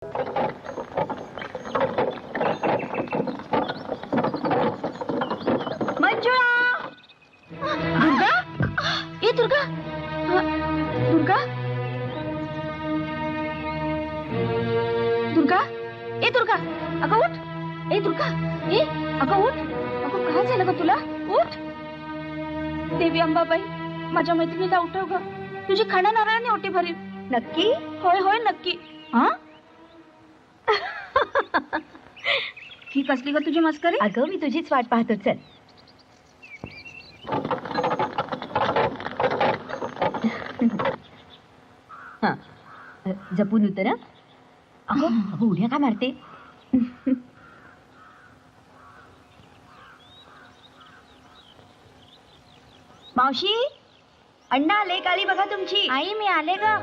दुर्गा, दुर्गा, दुर्गा, ए दुर्गा, अगं उठ. ए दुर्गा, ए अगं उठ. अगं काय झालं ग तुला? उठ. देवी अंबाबाई, माझ्या मैत्रिणीला उठव ग. तुझी खणा नारळाने ओटी भरील. नक्की? होय होय नक्की. हा ही कसली ग तुझी मस्करी? अगं मी तुझीच वाट पाहतो. चल. हा, जपून उतर. अगं उड्या का मारते? मावशी, अण्णा आले. काळी बघा तुमची. आई मी आले ग.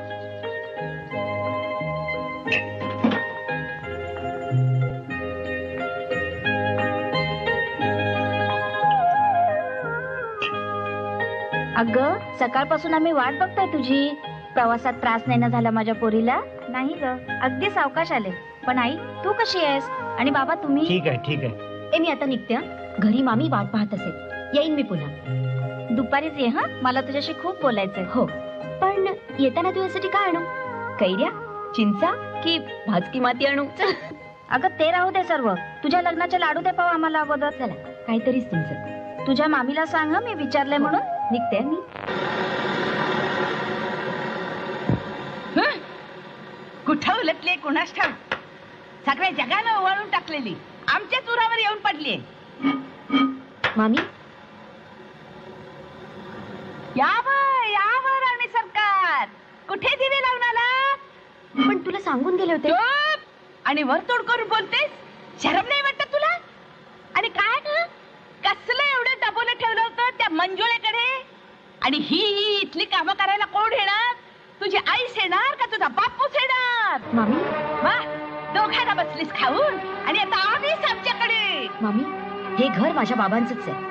अगं सकाळपासून आम्ही वाट बघताय तुझी. प्रवासात त्रास नाही ना झाला माझ्या पोरीला? नाही ग, अगदी सावकाश आले. पण आई तू कशी आहेस? आणि बाबा तुम्ही? ठीक आहे ठीक आहे. ए मी आता निघते. घरी मामी वाट पाहत असेल. येईन मी पुन्हा. दुपारीच ये. हा मला तुझ्याशी खूप बोलायचंय. हो, पण येताना तुझ्यासाठी काय आणू? कैऱ्या, चिंचा की भाजकी माती आणू? अगं ते राहू दे सर्व. तुझ्या लग्नाचे लाडू दे पाव आम्हाला अगोदर. चला, काहीतरीच तुमचं. तुझ्या मामीला सांग हं, मी विचारलंय म्हणून. निघते मी. कुठं उलटली कुणास ठाऊक. सगळ्या जगानं ओवाळून टाकलेली आमच्या चुरावर येऊन पडली. मामी, यावर आणि सरकार कुठे दिवे लावून आला? पण तुला सांगून गेले होते. चूप! आणि वरतोड करून बोलतेस. शरम नाही वाटत तुला? आणि काय ग, कसलं एवढं दबवून ठेवलं होतं त्या मंजुळेकडे? आणि ही इथली कामं करायला कोण येणार? तुझी आईच येणार का तुझा बापूच येणार? मामी, वा, दोघांना बसलीस खाऊन आणि आता आलीस आमच्याकडे. मामी, हे घर माझ्या बाबांचंच आहे.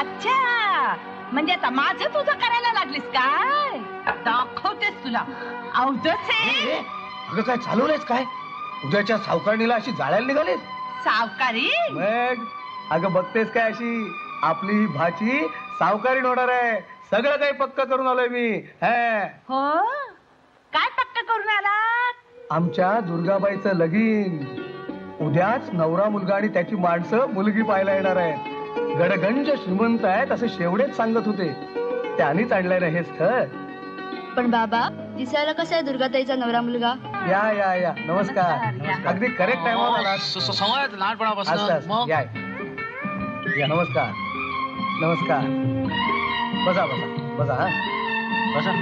अच्छा, म्हणजे आता माझं तुझं करायला लागलीस काय? दाखवतेस तुला अवधच आहे. अगं काय चालवलंयस काय? उद्याच्या सावकारणीला अशी जाळायला निघालीस? सावकारी मग अगं बघतेस काय, अशी आपली ही भाची सावकारी होणार आहे. सगळं काही पक्क करून आलोय मी. हो, काय पक्क करून आलात? आमच्या दुर्गाबाईचं लगीन. उद्याच नवरा मुलगा आणि त्याची माणसं मुलगी पाहायला येणार आहेत. गडगंज श्रीमंत आहेत असं शेवडेच सांगत होते. त्यांनीच आणलंय ना हे स्थळ. पण बाबा, दिसायला कसा आहे दुर्गाताईचा नवरा मुलगा? या या या, नमस्कार. अगदी करेक्ट टाइमवर आलात. संवाद लहानपणापासून असं मग या या, नमस्कार नमस्कार. बसा बसा बसा. हा बसा.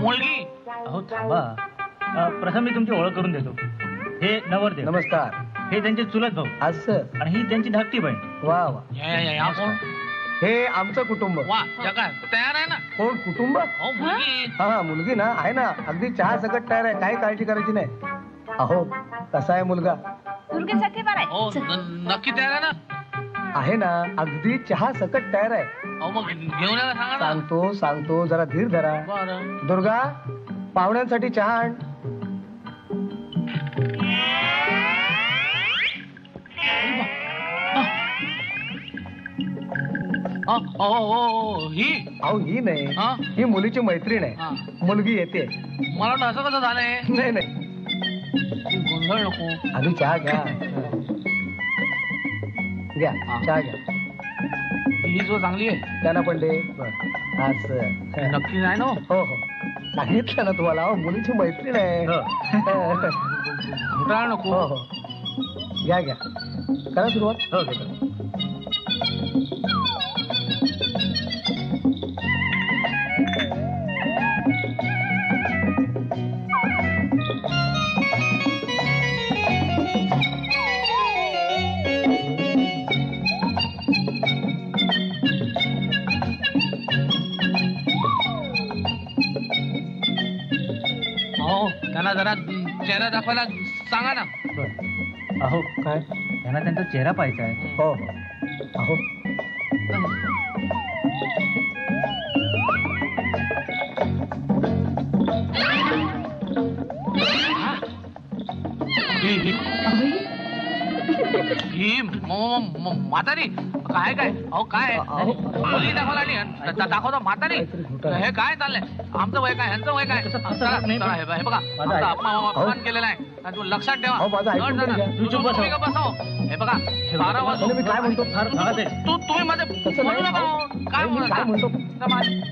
मुलगी अहो थांबा. प्रथम मी तुमची ओळख करून देतो. हे नवरदेव, नमस्कार. हे त्यांचे चुलत भाऊ असं. आणि ही त्यांची धाकटी बहीण. वा वा. या कोण? हे आमचं कुटुंब. वा, या काय तयार आहे ना? कोण कुटुंब? हो मुलगी. हा मुलगी ना, आहे ना, अगदी चहा सकट तयार आहे. काही काळजी करायची नाही. अहो कसा आहे मुलगा? दुर्गेसाठी बरं आहे. हो नक्की तयार आहे ना? आहे ना, अगदी चहा सकट तयार आहे. अहो मग घेऊन यायला सांगा ना. सांगतो सांगतो, जरा धीर धरा. बरं. दुर्गा, पाहुण्यांसाठी चहा आण. ही अहो ही नाही, हा? ही मुलीची मैत्रीण हा. आहे. मुलगी येते. मला वाटलं असं कसं झालंय. नाही नाही, गोंधळ नको. आधी चहा घ्या. घ्या हा. चहा घ्या. ही जो चांगली आहे. त्यांना पण दे. असं. नक्की नाही ना? हो हो, सांगितलं ना तुम्हाला. अहो मुलीची मैत्रीण आहे. घोटाळा नको. हो हो, घ्या घ्या, करा सुरुवात. हो देतो. हो, त्यांना जरा चेहरा दाखवायला सांगा ना. बरं. अहो काय? त्यांना त्यांचा चेहरा पाहायचा आहे. हो हो. अहो ही म्हातारी काय काय अहो काय मुली दाखवला आणि दाखवतो म्हातारी हे काय चाललंय आमचं वय काय ह्यांचं वय काय चला, चला, हे बघा आमचा अपमान केलेला आहे तू लक्षात ठेवा तुम्ही का बसाव हे बघा 12 वाजून मी काय म्हणतो फार भागात आहे. तुम्ही माझे तसं बोलू नाही. नका हो. काय मी काय म्हणतो म्हणतो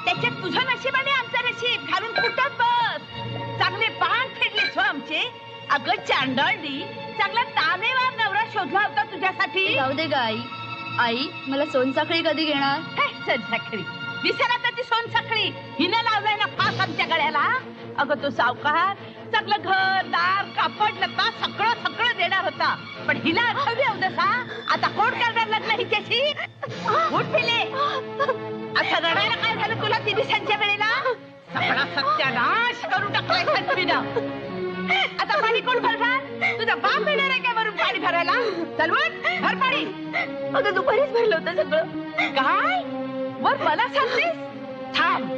त्याच्यात तुझं नशीब आणि आमचं नशीब घालून कुठं बस चांगले बाण फेडलेस हो आमचे अगं चांडळली चांगला तानेवार नवरा शोधला होता तुझ्यासाठी जाऊ दे ग आई. आई मला सोनसाखळी कधी घेणार? सोनसाखळी दिसेना तर ती सोनसाखळी हिनं लावलाय ना फास आमच्या गळ्याला अगं तो सावकार चांगलं घर दार कापड लता सगळं सगळं देणार होता पण हिला आठवली अवदसा आता कोण करणार लग्न हिच्याशी उठ पिले आता रडायला काय झालं तुला 3 दिवसांच्या वेळेला सगळा सत्यानाश करून टाकलाय सत्वीनं आता पाणी कोण भरणार तुझा बाप येणार आहे काय वरून पाणी भरायला चलवत भर पाणी अगं दुपारीच भरलं होतं सगळं. काय वर मला सांगतेस थांब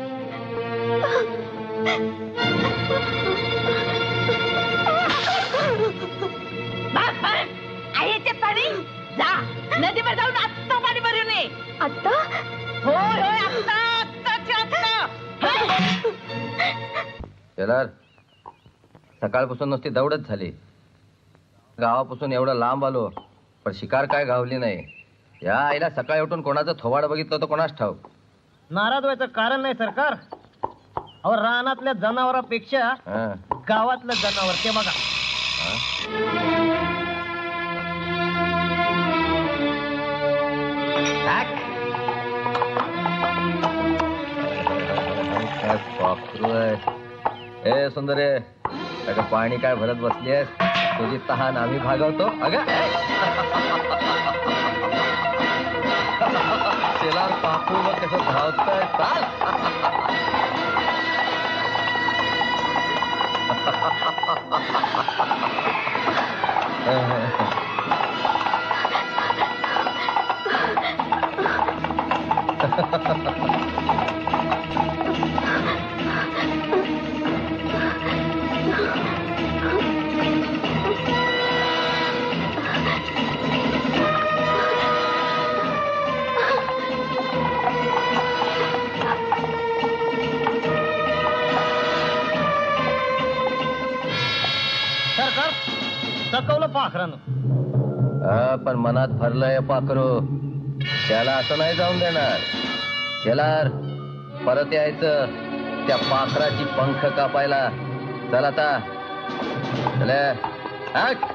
आहे ते पाणी जा नदीवर जाऊन आत्ता पाणी भरून ये आत्ता? होय होय आत्ता आत्ताच्या आत्ता शेलार सकाळपासून नुसती दौडच झाली गावापासून एवढं लांब आलो पण शिकार काय गावली नाही या आईला सकाळी उठून कोणाचं थोबाड बघितलं तर कोणाच ठाऊक नाराज व्हायचं कारण नाही सरकार अहो रानातल्या जनावरांपेक्षा हा. गावातलं जनावर ते बघा काय पाखरू आहे ए सुंदरे अगं पाणी काय भरत बसलीयस तुझी तहान आम्ही भागवतो अगं शेलार पाखरू बघ कसं धावतंय चाल सरकार चकवलं पाखरानं पण मनात भरलंय पाखरू त्याला असं नाही जाऊन देणार शेलार परत यायचं त्या पाखराची पंख कापायला चल आता चले हट.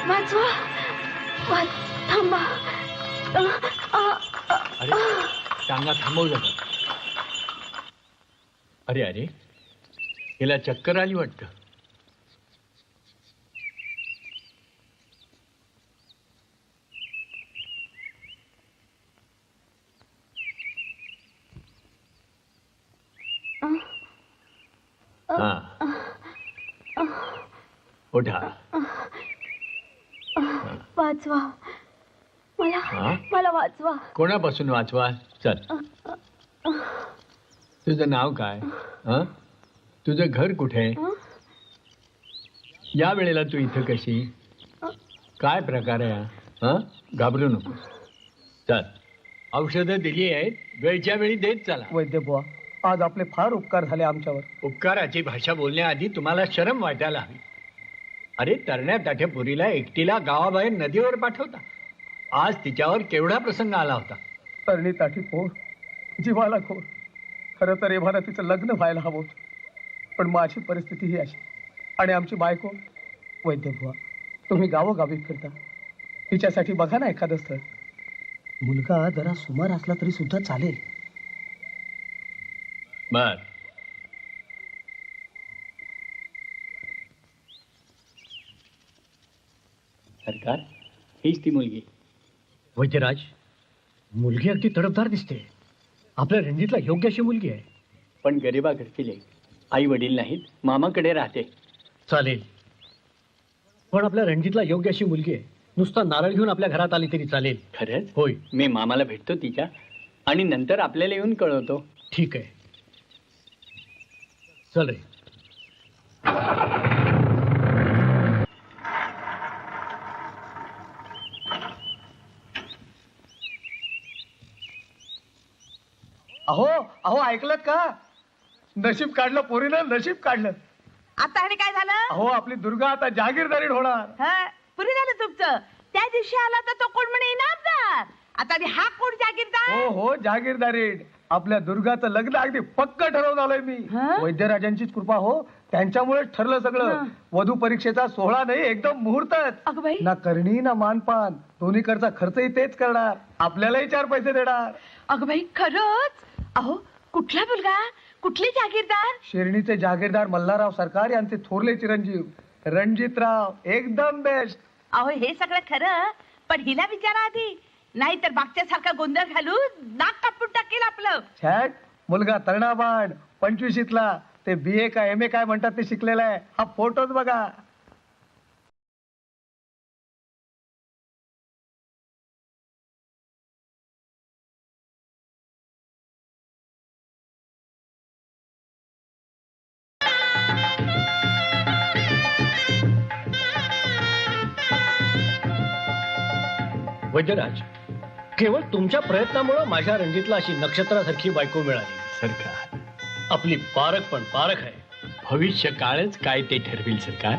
वाचवा थांबा. अरे टांगा थांबव जरा. अरे अरे हिला चक्कर आली वाटतं. हा उठा. वाचवा मला हा? मला वाचवा. कोणापासून वाचवा. चल तुझं नाव काय. हं? तुझं घर कुठे. या वेळेला तू इथं कशी. काय प्रकार आहे हा? हं? घाबरू नको. चल औषधं दिली आहेत वेळच्या वेळी देत चला. वैद्य बुवा आज आपले फार उपकार झाले आमच्यावर. उपकाराची भाषा बोलण्याआधी तुम्हाला शरम वाटायला हवी. अरे तरण्या ताठ्या पुरीला एकटीला गावाबाहेर नदीवर पाठवता. आज तिच्यावर केवढा प्रसंग आला होता. तरणी ताठी पोर जीवाला खोर. खरं तर एव्हाना तिचं लग्न व्हायला हवं होतं. पण माझी परिस्थिती ही अशी आणि आमची बायको. वैद्य बुवा तुम्ही गावोगावी फिरता तिच्यासाठी बघा ना एखादं स्थळ. मुलगा जरा सुमार असला तरी सुद्धा चालेल. बर सरकार हीच ती मुलगी. वैद्यराज मुलगी अगदी तडफदार दिसते. आपल्या रणजीतला योग्य अशी मुलगी आहे. पण गरिबाकडची लेक. आई वडील नाहीत मामाकडे राहते. चालेल, पण आपल्या रणजितला योग्य अशी मुलगी आहे. नुसता नारळ घेऊन आपल्या घरात आली तरी चालेल. खरंच? होय. मी मामाला भेटतो तिच्या आणि नंतर आपल्याला येऊन कळवतो. ठीक आहे, चल रे. अहो अहो ऐकलत का? नशीब काढलं पोरीनं, नशीब काढलं. आता आणि काय झालं? अहो आपली दुर्गा आता जहागीरदारीत होणार. हा, पुरी झालं तुमचं. त्या दिवशी आला तर तो कोण म्हणे इनामदार, आता आणि हा कोण जागीरदार? हो हो जहागीरदारीत. आपल्या दुर्गाचं लग्न अगदी पक्क ठरवून आलोय मी. हा? वैद्यराजांचीच कृपा हो, त्यांच्यामुळेच ठरलं सगळं. वधू परीक्षेचा सोहळा नाही, एकदम मुहूर्तच. अगं बाई, ना करणी ना मानपान, दोन्हीकडचा खर्चही तेच करणार, आपल्यालाही 4 पैसे देणार. अगं बाई, खरंच? अहो, कुठला मुलगा, कुठले जागीरदार? शिर्णीचे जहागीरदार मल्हारराव सरकार यांचे थोरले चिरंजीव रणजितराव, एकदम बेस्ट. अहो, हे सगळं खरं, पण हिला विचारा आधी, नाही तर मागच्या सारखा गोंधळ घालून नाक कापून टाकेल आपलं. छॅट, मुलगा तरुणाबाण 25ला, ते BA का MA काय म्हणतात ते शिकलेला आहे. हा फोटोच बघा. वैद्यराज, केवळ तुमच्या प्रयत्नामुळे माझ्या रणजितला अशी नक्षत्रासारखी बायको मिळाली. सरकार, आपली पारख पण पारख आहे. भविष्य काळच काय ते ठरविल सरकार.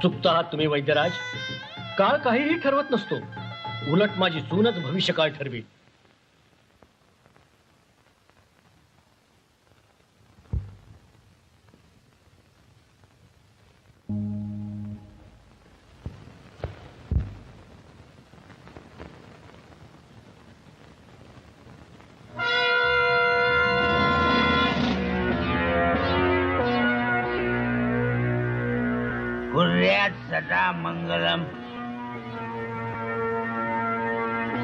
चुकता आहात तुम्ही वैद्यराज. काळ काहीही ठरवत नसतो, उलट माझी सूनच भविष्य काळ ठरवी. कुर्यात सदा मंगलम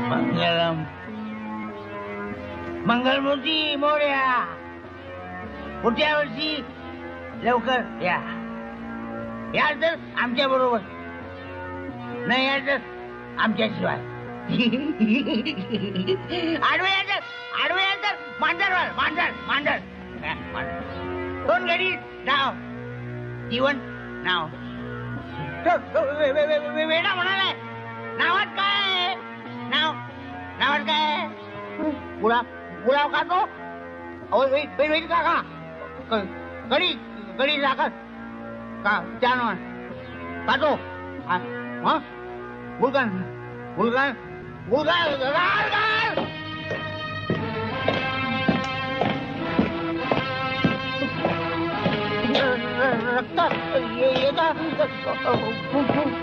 मंगलम. मंगलमूर्ती मोर्या. पुढच्या वर्षी लवकर या. या तर आमच्या बरोबर, नाही या तर आमच्याशिवाय. आडवे या तर मांडर मांडर मांडर. दोन घडी नाव जीवन नाव. वेडा म्हणालाय. नावात काय नावात काय? गुलाब खातो. काका गडी साखर का त्यानं खातो. गुलगन गुलगन गुलगन. रक्त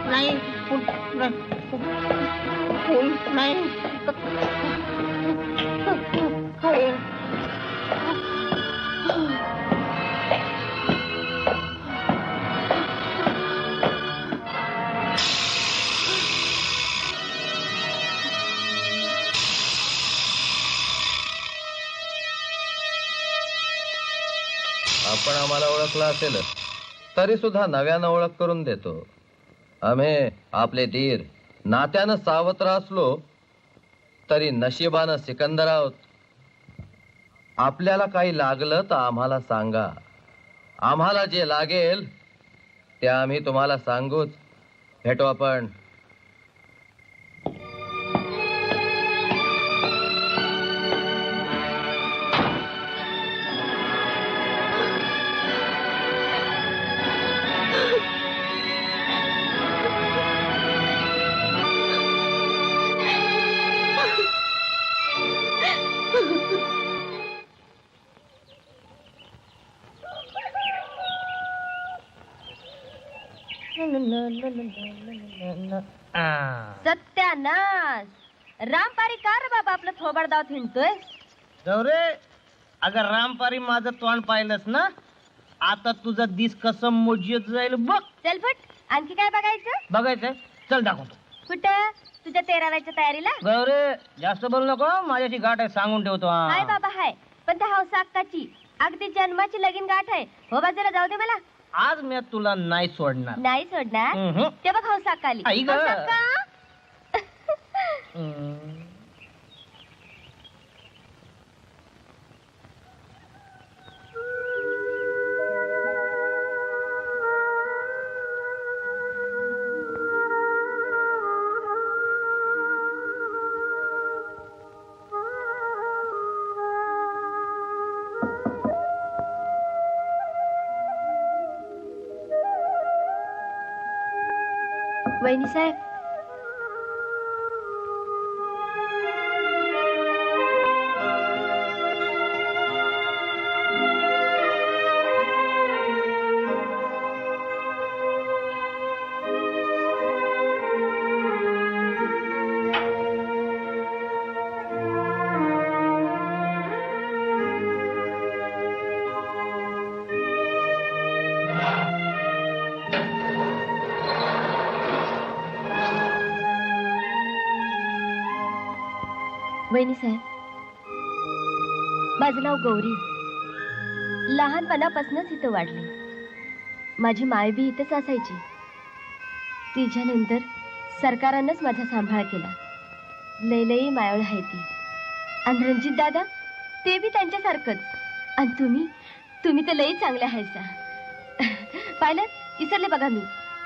नाही नाही. आपण आम्हाला ओळखला असेल तरी सुद्धा नव्यानं ओळख करून देतो. आम्ही आपले धीर नात्यानं सावत्र असलो तरी नशिबानं सिकंदर आहोत. आपल्याला काही लागलं तर आम्हाला सांगा. आम्हाला जे लागेल ते आम्ही तुम्हाला सांगूच. भेटू आपण. सत्यानाश. रामपारी का रे बाबा आपलं थोबाड दावत हिंडतोय? गौरे, अगर रामपारी माझं तोंड पाहिलंस ना, आता तुझा दिस कसं मोजियत जाईल बघ. चल फट. आणखी काय बघायचं? बघायचंय? चल दाखवतो. कुठं? तुझ्या 13व्याच्या तयारीला? गौरे, जास्त बोलू नको, माझ्याशी गाठ आहे, सांगून ठेवतो. हाय बाबा हाय, पण त्या हौसा अक्काची अगदी जन्माची लगीन गाठ आहे. हो बाजूला जाऊ दे मला. आज मी तुला नाही सोडणार. नाही सोडणार हम्म. ते बघ हौसा काली आई ग. हौसा का? हम्म. वहिनी साहेब, वहिनी साहेब, माझं नाव गौरी. लहानपणापासूनच इथं वाढले. माझी माय बी इथंच असायची. तिच्यानंतर सरकारानंच माझा सांभाळ केला. लई मायाळ आहे ती. आणि रणजित दादा ते बी त्यांच्यासारखंच. आणि तुम्ही तर लई चांगले आहेसा. पाहिलं, विसरले बघा मी.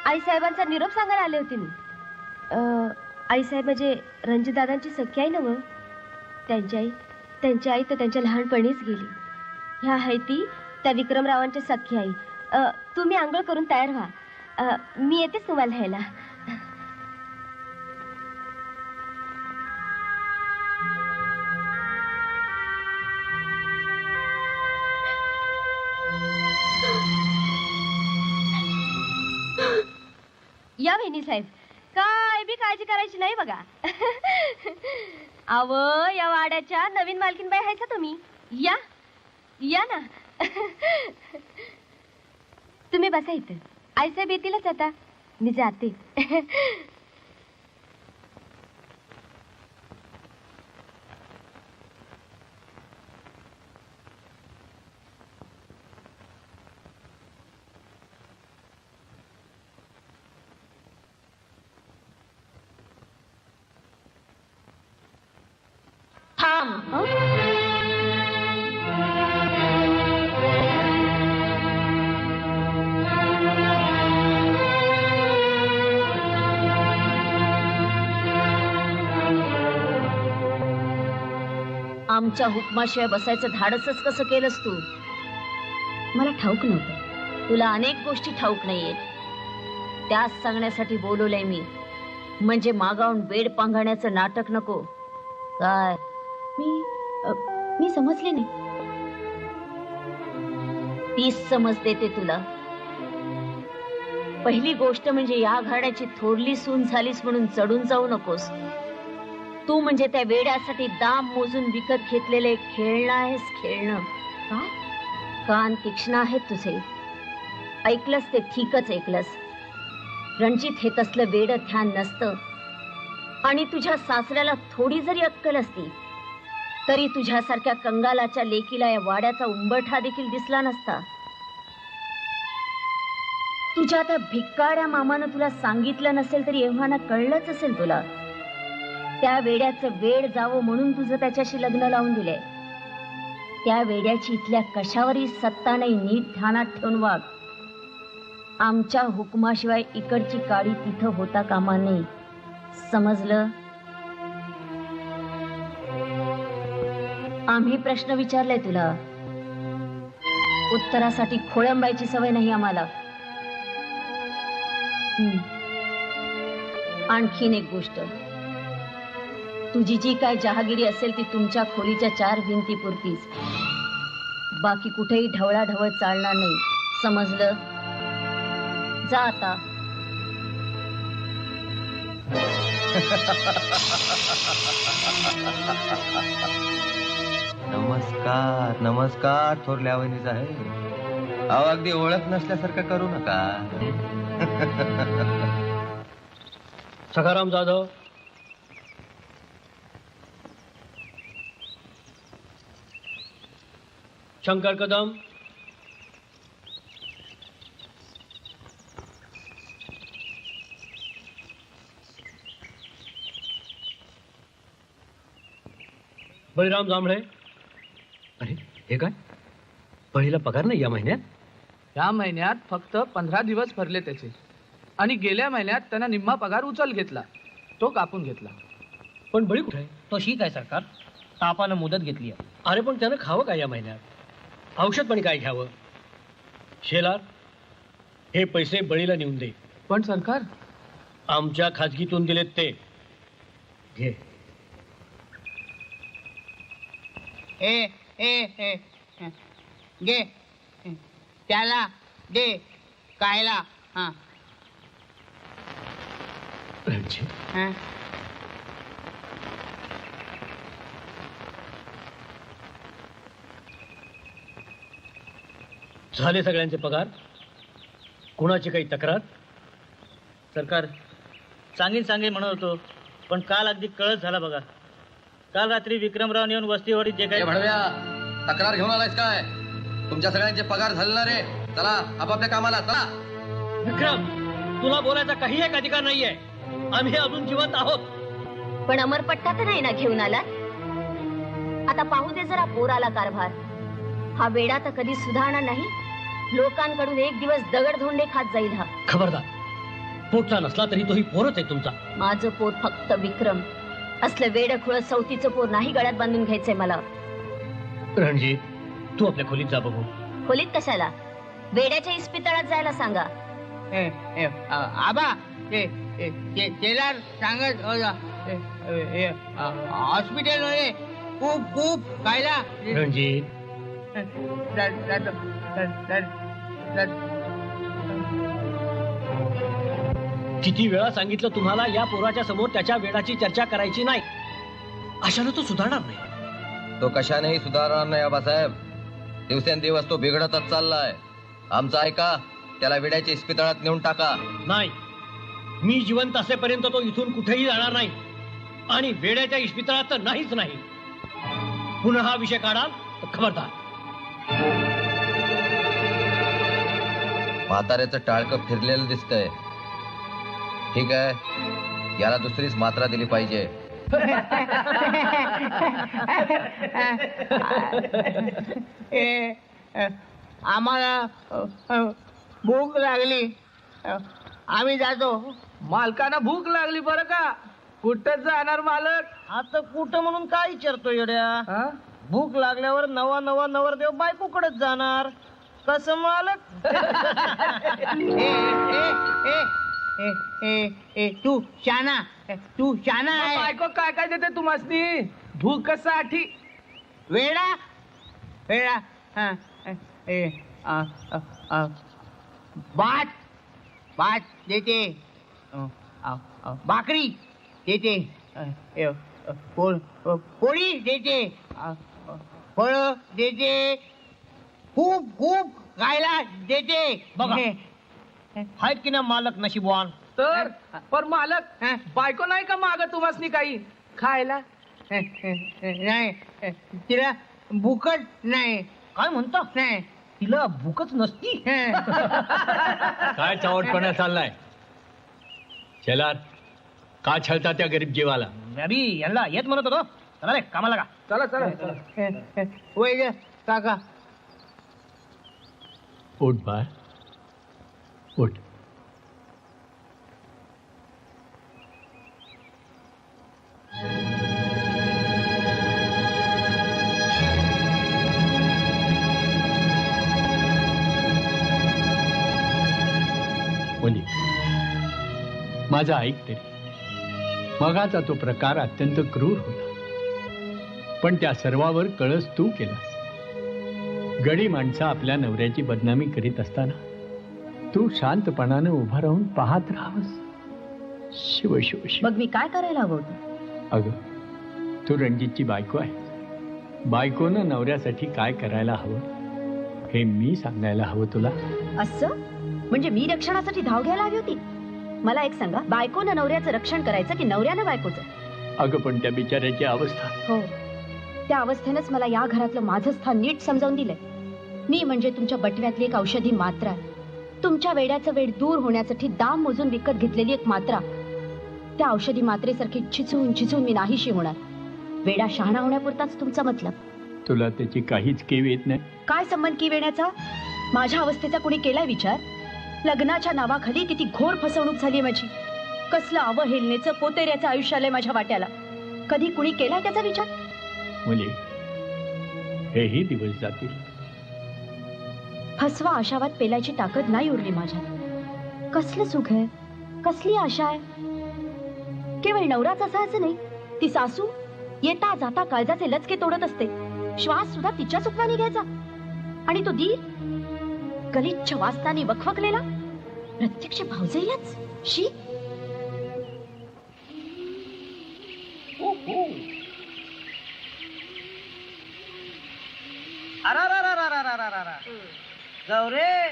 आईसाहेबांचा निरोप सांगायला आले होते मी. आईसाहेब म्हणजे रणजित दादांची सख्खी आई नव्ह. त्यांची आई तर त्यांच्या लहानपणीच गेली. ह्या आहे ती त्या विक्रमरावांची सख्खी आई. तुम्ही आंघोळ करून तयार व्हा. मी येतेच तुम्हाला न्यायला. या वहिनी साहेब, काय बी काळजी करायची नाही बघा. अव या वाड्याच्या नवीन मालकीनबाई आहे का तुम्ही? या ना. तुम्ही बसा इथं. आईसाहेब येतीलच आता. मी जाते. आमच्या हुकमाशिवाय बसायचं धाडसच कसं केलंस तू? मला ठाऊक नव्हतं. तुला अनेक गोष्टी ठाऊक नाहीयेत. त्याच सांगण्यासाठी बोलवलंय मी. म्हणजे मागावून वेड पांघण्याचं नाटक नको. काय? मी समजले नाही. तीच समज देते तुला. पहिली गोष्ट म्हणजे या घराण्याची थोरली सून झालीस म्हणून चढून जाऊ नकोस. तू म्हणजे त्या वेड्यासाठी दाम मोजून विकत घेतलेले खेळणं आहेस. खेळणं. काय? कान तीक्ष्ण आहेत तुझे. ऐकलंस ते ठीकच ऐकलंस. रणजित हे तसलं वेड ध्यान नसतं. आणि तुझ्या सासऱ्याला थोडी जरी अक्कल असती तरी तुझ्यासारख्या कंगालाच्या लेकीला या वाड्याचा उंबरठा देखील दिसला नसता. तुझ्या त्या भिक्काड्या मामानं तुला सांगितलं नसेल तरी एव्हाना कळलंच असेल तुला. त्या वेड्याचं वेड जावं म्हणून तुझं त्याच्याशी लग्न लावून दिलंय. त्या वेड्याची इथल्या कशावरही सत्ता नाही. नीट ध्यानात ठेवून वाग. आमच्या हुकमाशिवाय इकडची काडी तिथं होता कामा नये. समजलं? आम्ही प्रश्न विचारलाय तुला. उत्तरासाठी खोळंबायची सवय नाही आम्हाला. आणखीन एक गोष्ट. तुझी जी काय जहागिरी असेल ती तुमच्या खोलीच्या 4 भिंतीपुरतीच. बाकी कुठेही ढवळाढवळ चालणार नाही. समजलं? जा आता. नमस्कार नमस्कार थोरल्या वहिनी साहेब. अहो अगदी ओळख नसल्यासारखं करू नका. सखाराम जाधव, शंकर कदम, बळीराम जांभळे. अरे हे काय, बळीला पगार नाही या महिन्यात? या महिन्यात फक्त 15 दिवस भरले त्याचे, आणि गेल्या महिन्यात त्यांना निम्मा पगार उचल घेतला, तो कापून घेतला. पण बळी कुठे आहे? तो ठीक आहे सरकार, तापानं मुदत घेतली आहे. अरे पण त्यानं खावं काय या महिन्यात? औषध पण काय घ्यावं? शेलार, हे पैसे बळीला नेऊन दे. पण सरकार, आमच्या खाजगीतून दिलेत ते घे. ए ए ए घे त्याला दे कायला. हा रणजित, हा झाले सगळ्यांचे पगार? कुणाची काही तक्रार? सरकार सांगेन म्हणत होतो, पण काल अगदी कळत झाला बघा. काल रात्री विक्रमराव येऊन वस्तीवाडीत जे काही तक्रार घेऊन आलायस काय? तुमच्या सगळ्यांचे पगार झाले ना रे. चला आपापल्या कामाला चला. विक्रम, तुला बोलायचा काही एक अधिकार नाहीये. आम्ही अजून जिवंत आहोत. पण अमरपट्टा तर नाही ना घेऊन आला? आता पाहू दे जरा पोराला कारभार. हा वेडा तर कधी सुधारणार नाही. लोकांकडून एक दिवस दगडधोंडे खात जाईल हा. खबरदार, पोटचा नसला तरी तोही पोरच आहे तुमचा. माझं पोर फक्त विक्रम. असलं वेडखुळ सवतीचं पोर नाही गळ्यात बांधून घ्यायचंय मला. रणजित, तू आपल्या खोलीत जा बघू. खोलीत कशाला? वेड्याच्या इस्पितळात जायला सांगा. आबा केदार सांगत होता हॉस्पिटल मध्ये खूप खूप कायला. रणजित, किती वेळा सांगितलं तुम्हाला या पोराच्या समोर त्याच्या वेडाची चर्चा करायची नाही. अशानं तो सुधारणार नाही. तो कशानेही सुधारणार नाही आबासाहेब. दिवसेंदिवस तो बिघडतच चाललाय. आमचं ऐका, त्याला विड्याच्या इस्पितळात नेऊन टाका. नाही, मी जिवंत असेपर्यंत तो इथून कुठेही जाणार नाही. आणि वेड्याच्या इस्पितळात तर नाहीच नाही. पुन्हा हा विषय काढाल तर खबरदार. म्हाताऱ्याचं टाळकं फिरलेलं दिसतंय. ठीक आहे, याला दुसरीच मात्रा दिली पाहिजे. आम्हाला भूक लागली, आम्ही जातो. मालकांना भूक लागली बरं का. कुठं जाणार मालक? आता कुठं म्हणून काय विचारतो येड्या? हा? भूक लागल्यावर नवा नवा नवरदेव बायकोकडेच जाणार. कसं मालक? तू शाना, तू शाना आहे. बायको काय काय देते तुम्हासनी? भूक साठी वेडा वेडा. हा भात भात देते, भाकरी देते, पोळी देते, फळ देते, खूप खूप खायला देते. बघा, आहेत की ना मालक नशीबवान. तर पण मालक बायको नाही का मागत तुम्हासनी काही खायला? नाही, तिला भूकच नाही. काय म्हणतो? नाही, तिला भूकच नसती. काय चावटपणा चाललाय? शेलार, का छळता त्या गरीब जीवाला? अरे यांना येत म्हणत होतो. चला रे कामाला का. चला चला. वैद्य काका. उठ बाळ, उठ. मुली, माझं ऐक तरी. मगाचा तो प्रकार अत्यंत क्रूर होता, पण त्या सर्वावर कळस तू केलास. गडी माणसं आपल्या नवऱ्याची बदनामी करीत असताना तू शांतपणाने उभा राहून पाहत राहावस. शिव शिव शिव. मग मी काय करायला हवं होतं? अगं, तू रणजितची बायको आहे. बायकोनं नवऱ्यासाठी काय करायला हवं हे मी सांगायला हवं तुला. असं म्हणजे मी रक्षणासाठी धाव घ्यायला हवी होती? मला एक सांगा, बायकोनं नवऱ्याचं रक्षण करायचं की नवऱ्यानं बायकोचं? अगं, पण त्या बिचाऱ्याची अवस्था. हो, त्या अवस्थेनंच मला या घरातलं माझं स्थान नीट समजावून दिलंय. मी म्हणजे तुमच्या बटव्यातली एक औषधी मात्रा. तुमच्या वेड्याचं वेड दूर होण्यासाठी दाम मोजून विकत घेतलेली एक मात्रा. त्या औषधी मात्रेसारखी चिचून चिचून मी नाहीशी होणार. वेडा शहाणा होण्यापुरताच तुमचा मतलब. तुला त्याची काहीच कीव येत नाही. काय संबंध की वेण्याचा? माझ्या अवस्थेचा कुणी केलाय विचार? लग्नाच्या नावाखाली किती घोर फसवणूक झाली माझी. कसलं अवहेलनेचं पोतेऱ्याचं आयुष्य आलंय माझ्या वाट्याला. कधी कुणी केलाय त्याचा विचार? मुली, हेही दिवस जातील. फसवा आशावाद पेलायची ताकद नाही उरली माझ्यात. कसलं सुख आहे, कसली आशा आहे. केवळ नवराच असायचं नाही, ती सासू येता जाता काळजाचे लचके तोडत असते. श्वास सुद्धा तिच्या सुखवानी घ्यायचा. आणि तो दीर गलिच्छ वासनाने वखवकलेला प्रत्यक्ष भावजईलाच. शी. गौरे,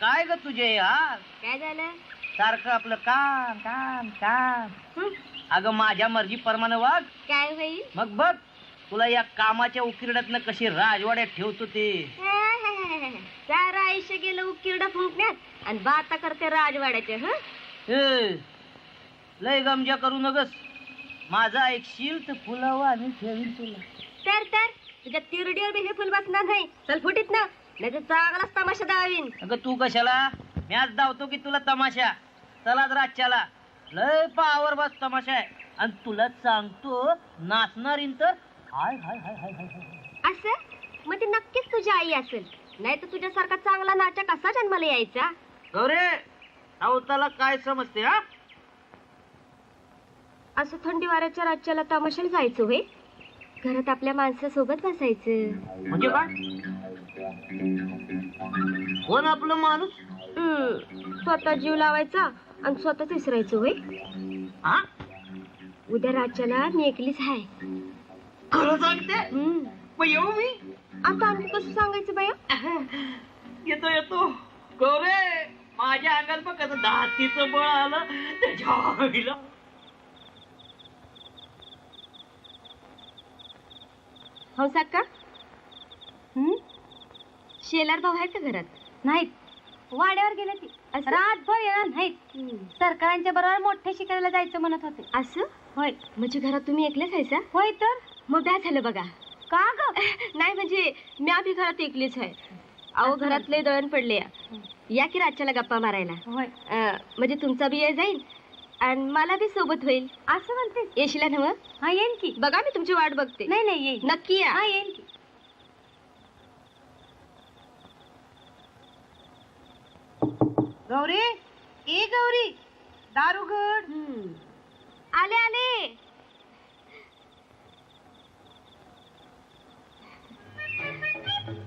काय ग तुझे यार? काय झालं? सारखं आपलं काम काम काम. अगं माझ्या मर्जी प्रमाणे वाग. काय होईल? मग बघ तुला या कामाच्या उकिरड्यातनं कशी राजवाड्यात ठेवतो ते. सारं आयुष्य गेलं उकिरडा फुंकण्यात आणि बाता करते राजवाड्याचे. ए, लय गमजा करू नगस. माझं ऐकशील तर फुलावं आणि ठेवीन तुला. तर तुझ्या तिरडीवर बी हे फुल बसणार नाही. चल फुटीत ना, नाही तर चांगलाच तमाशा दावीन. अगं तू कशाला? मॅच धावतो की तुला तमाशा. चला राज्याला लय पावर बस तमाशा आहे. आणि तुला सांगतो नाचणारीन तर हाय हाय हाय हाय हाय हाय. असं मग ती नक्कीच तुझी आई असेल. नाही तर तुझ्यासारखा चांगला नाचा कसा जन्माला यायचा? गौरे, सावताला काय समजते हा? असं थंडी वाऱ्याच्या राज्याला तमाशाला जायचं होय? घरात आपल्या माणसासोबत बसायचं. म्हणजे काय? कोण आपलं माणूस? स्वतः जीव लावायचा आणि स्वतःच विसरायचं होय? हा? उद्या राज्याला मी एकलीच आहे. खरं सांगते? मग येऊ मी? आता आणखी कसं सांगायचं बाया? येतो येतो. गौरे, माझ्या अंगात बघ कसं दातीचं बळ आलं त्याच्या आईला. हो साका. शेलार भाऊ आहेत का घरात? नाहीत, वाड्यावर गेले ती. रातभर येणार नाहीत. सरकारांच्या बरोबर मोठे शिकायला जायचं म्हणत होते. असं होय? म्हणजे घरात तुम्ही एकलेच आहे? होय. तर मग काय झालं बघा. का ग? नाही म्हणजे मी आम्ही घरात एकलीच आहे. अहो घरातले दळण पडले. या की राज्याला गप्पा मारायला. होय. म्हणजे तुमचा बी जाईल आणि मला बी सोबत होईल. असं म्हणते? येशील ना? हा येईन की. बघा मी तुमची वाट बघते. नाही नाही येईल नक्की या. हा येईन की. गौरी, ए गौरी, दारू घड. आले आले.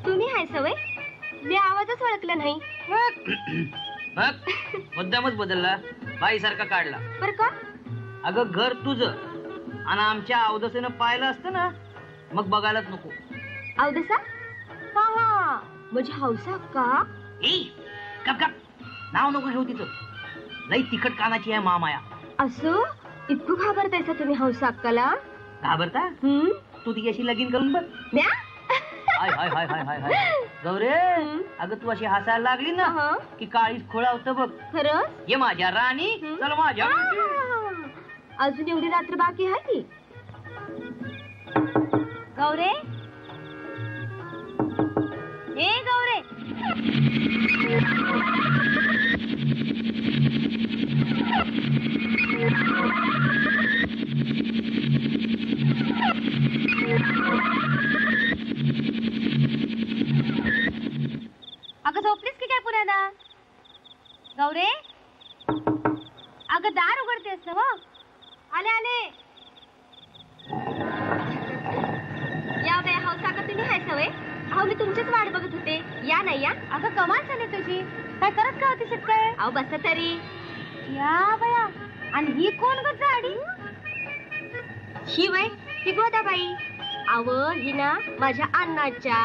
तुम्ही हाय सवय? मी आवाजच ओळखला नाही. बघ मुद्दामच बदलला, बाईसारखा काढला. बर का? अगं घर तुझं आणि आमच्या अवदसेनं पाहिलं असतं ना मग बघायलाच नको. अवदसा? हा हा, म्हणजे हौसा का? ए गप गप, नाव नको घेऊ तिचं. लई तिखट कानाची आहे मामाया. असं इतकं घाबरतायसा तुम्ही हौसा अक्काला? घाबरता? तू तिच्याशी लगीन करून बघ. म्या? हाय हाय हाय हाय हाय हाय. गौरे, अगं तू अशी हसायला लागली ना की काळीच खोळावतं बघ. खरं? ये माझ्या राणी, चल माझ्या. अजून एवढी रात्र बाकी आहे की? गौरे, ए गौरे. अगं झोपलीस की काय पुण्याला? गौरे, अगं दार उघडतेस ना? आले आले. या बाया हौसा का तुम्ही हाय सवय? अहो मी तुमचीच वाट बघत होते. या नाही या. अगं कमाल झाली तुझी. काय करत का होती काय? अहो बस तरी. या बाया, आणि ही कोण ग साडी? ही वय ही गोदाबाई. अव ही ना माझ्या अण्णाच्या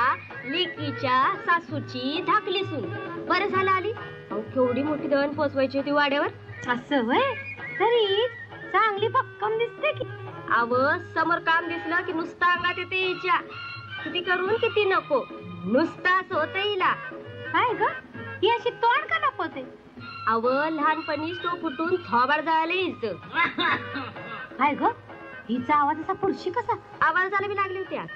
लेकीच्या सासूची धाकली सून. बरं झालं आली. अहो केवढी मोठी दळण पोचवायची होती वाड्यावर. असं वय? तरी चांगली भक्कम दिसते की. अव समोर काम दिसलं की नुसता अंगात येते हिच्या. किती करून किती नको, नुसताच होत हिला. काय ग ही अशी तोंड का लपवते? अव लहानपणीच तो फुटून थोबाड जायला हिच. काय ग हिचा आवाज असा पुरुषी कसा आवाजाला बी लागली होती आज.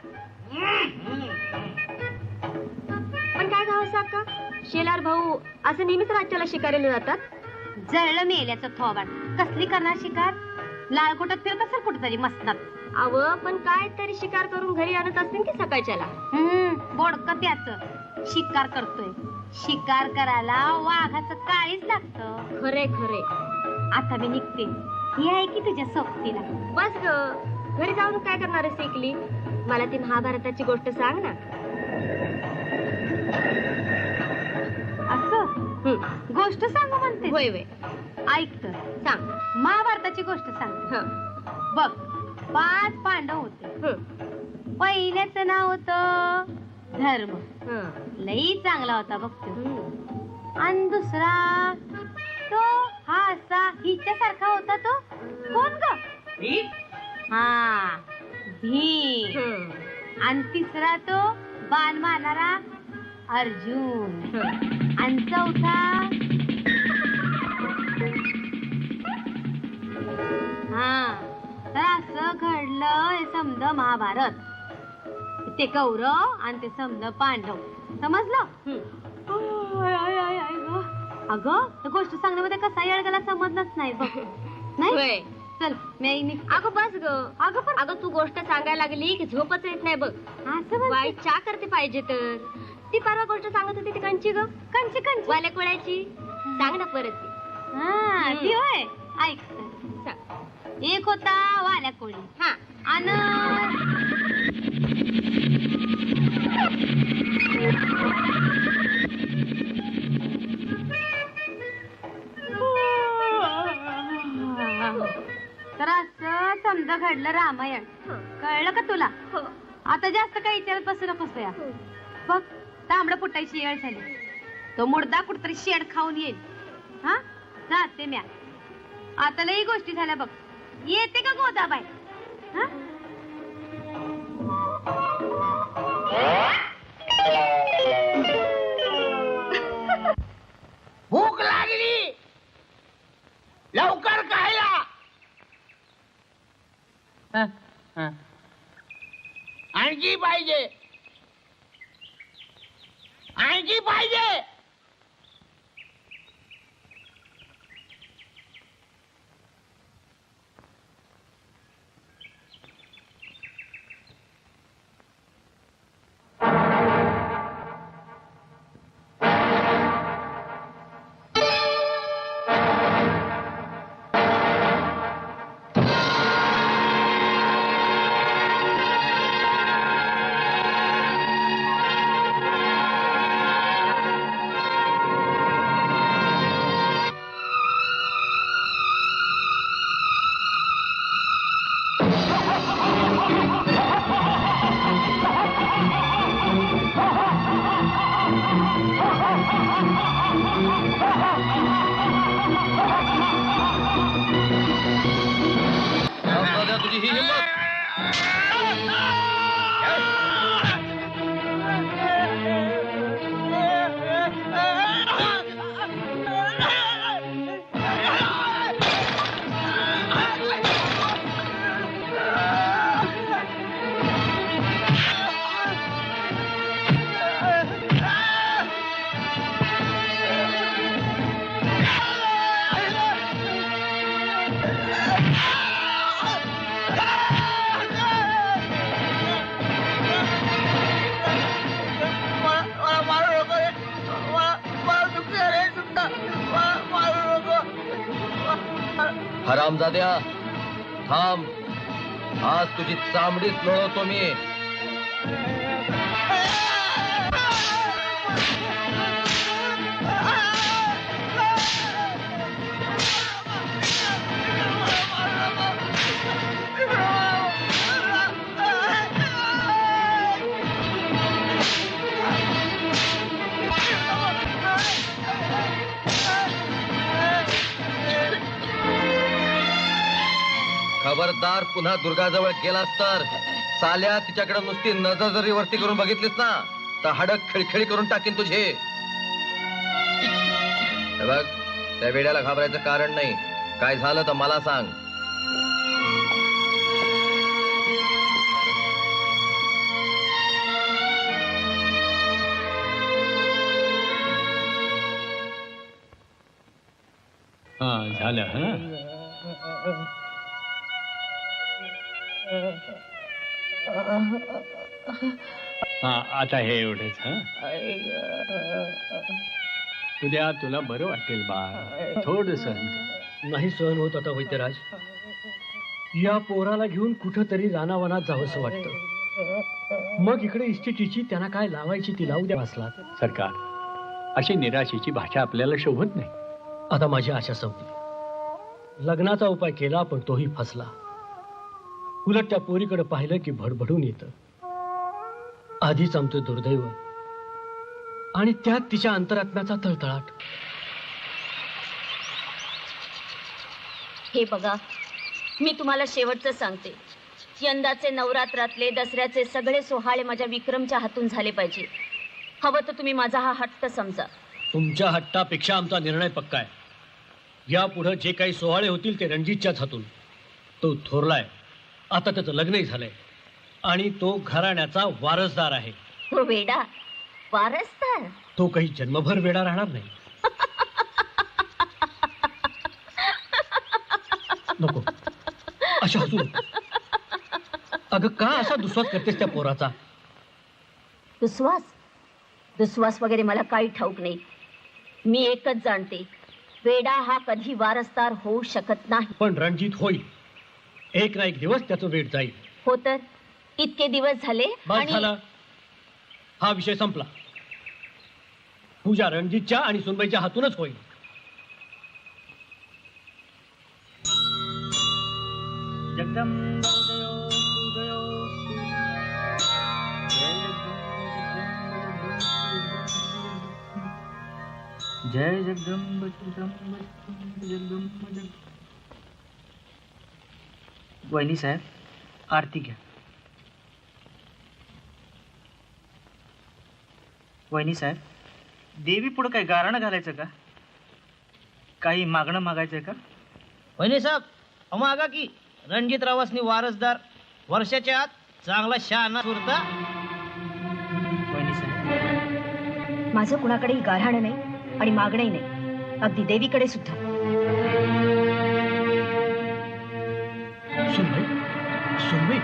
पण काय गाव का शेलार भाऊ असं नेहमीच राज्याला शिकारीला जातात. जळलं मेल्याचं थोबाड कसली करणार शिकार. लालकोटात फिरत असेल कुठेतरी मस्तनात. अव पण काय तरी शिकार करून घरी आणत असतील की सकाळच्याला. बोडक त्याच शिकार करतोय. शिकार करायला वाघाचं काळीच लागतं. खरे खरे. आता मी निघते. ही आहे की तुझ्या सोबतीला. बस ग घरी जाऊन काय करणार आहे शिकली. मला ती महाभारताची गोष्ट सांग ना. असं गोष्ट सांगू म्हणते. होय होय ऐक तर सांग. महाभारताची गोष्ट सांग. बघ 5 पांडव होते. पहिल्याच नाव होतं धर्म. लई चांगला होता बघ तो. आणि दुसरा तो हा असा हिच्यासारखा होता. तो कोण ग. हा भीम. आणि तिसरा तो बाण मारणारा अर्जुन. आणि चौथा हा तर असं घडलं हे समज महाभारत. ते कौरव आणि ते समज पांडव. समजलं. अगं त्या गोष्ट सांगण्यामध्ये कसा येळगाला समजलंच नाही बघ. नाही चल मी. अगं बस ग. अगं तू गोष्ट सांगायला लागली की झोपच येत नाही बघ. असं बाई चा करते पाहिजे तर. ती परवा गोष्ट सांगत होती ती कंची ग. कंची कंची वाल्या कोळ्याची. सांग ना परत ती. हा ती होय ऐक. एक होता वाल्या कोळी. हा आणि तर असं समजा घडलं रामायण. कळलं का तुला. आता जास्त काही विचारत बसू नकोस या. बघ तांबडं फुटायची वेळ झाली. तो मुर्दा कुठतरी शेड खाऊन येईल. हा जाते म्या. आता लई गोष्टी झाल्या बघ. येते का गोदाबाई. भूक लागली लवकर खायला. आणखी पाहिजे. आणखी पाहिजे. तुझी ही हिंमत. हरामजाद्या थांब. आज तुझी चामडीच लोळवतो मी. खबरदार पुन्हा दुर्गाजवळ गेलास तर साल्या तिच्याकडे नुसती नजर जरी वरती करून बघितलीस ना तर हाडक खिळखिळी करून टाकीन तुझे. बघ त्या वेड्याला घाबरायचं कारण नाही. काय झालं तर मला सांग. हा झालं हा हा आता हे एवढंच हा उद्या तुला बरं वाटेल बाळ थोडं सहन कर. नाही सहन होत आता वैद्यराज. या पोराला घेऊन कुठंतरी रानावनात जावंसं वाटतं. मग इकडे इस्टेटीची त्यांना काय लावायची ती लावू द्या असला. सरकार अशी निराशेची भाषा आपल्याला शोभत नाही. आता माझी आशा संपली. लग्नाचा उपाय केला पण तोही फसला. उलट त्या पोरीकडे पाहिलं की भडभडून येतं. आधीच आमचं दुर्दैव आणि त्यात तिच्या अंतरात्म्याचा तळतळाट. हे बघा, मी तुम्हाला शेवटचं सांगते, यंदाचे नवरात्रातले दसऱ्याचे सगळे सोहाळे माझ्या विक्रमच्या हातून झाले पाहिजे. हवं तर तुम्ही माझा हा हट्ट समजा. तुमच्या हट्टापेक्षा आमचा निर्णय पक्का आहे. यापुढं जे काही सोहळे होतील ते रणजितच्याच हातून. तो थोरलाय, आता त्याचं लग्नही झालंय आणि तो घराण्याचा वारसदार आहे. हो वेडा, वारसदार? तो काही जन्मभर वेडा राहणार नाही. नको अशा हसू नको. अगं का असा दुस्वास करतेस त्या पोराचा? दुस्वास दुस्वास वगैरे मला काही ठाऊक नाही. मी एकच जाणते, वेडा हा कधी वारसदार होऊ शकत नाही. पण रणजित होईल. एक ना एक दिवस त्याचं वेड जाईल. हो तर इतके दिवस झाले बस झालं. हा विषय संपला. पूजा रणजितच्या आणि सुनबाईच्या हातूनच होईल. जय जगदंब जगदंब जगदंब. वहिनी साहेब, आरती घ्या. वहिनी साहेब, देवी पुढे काय गारणं घालायचं का? काही मागणं मागायचंय का? वहिनी साहेब मागा की रणजितरावासनी वारसदार वर्षाच्या आत चांगला शहाणा सुरता. वहिनी साहेब, माझं कुणाकडेही गारहाणं नाही आणि मागणंही नाही, अगदी देवीकडे सुद्धा. सुनबाई, सुनबाई.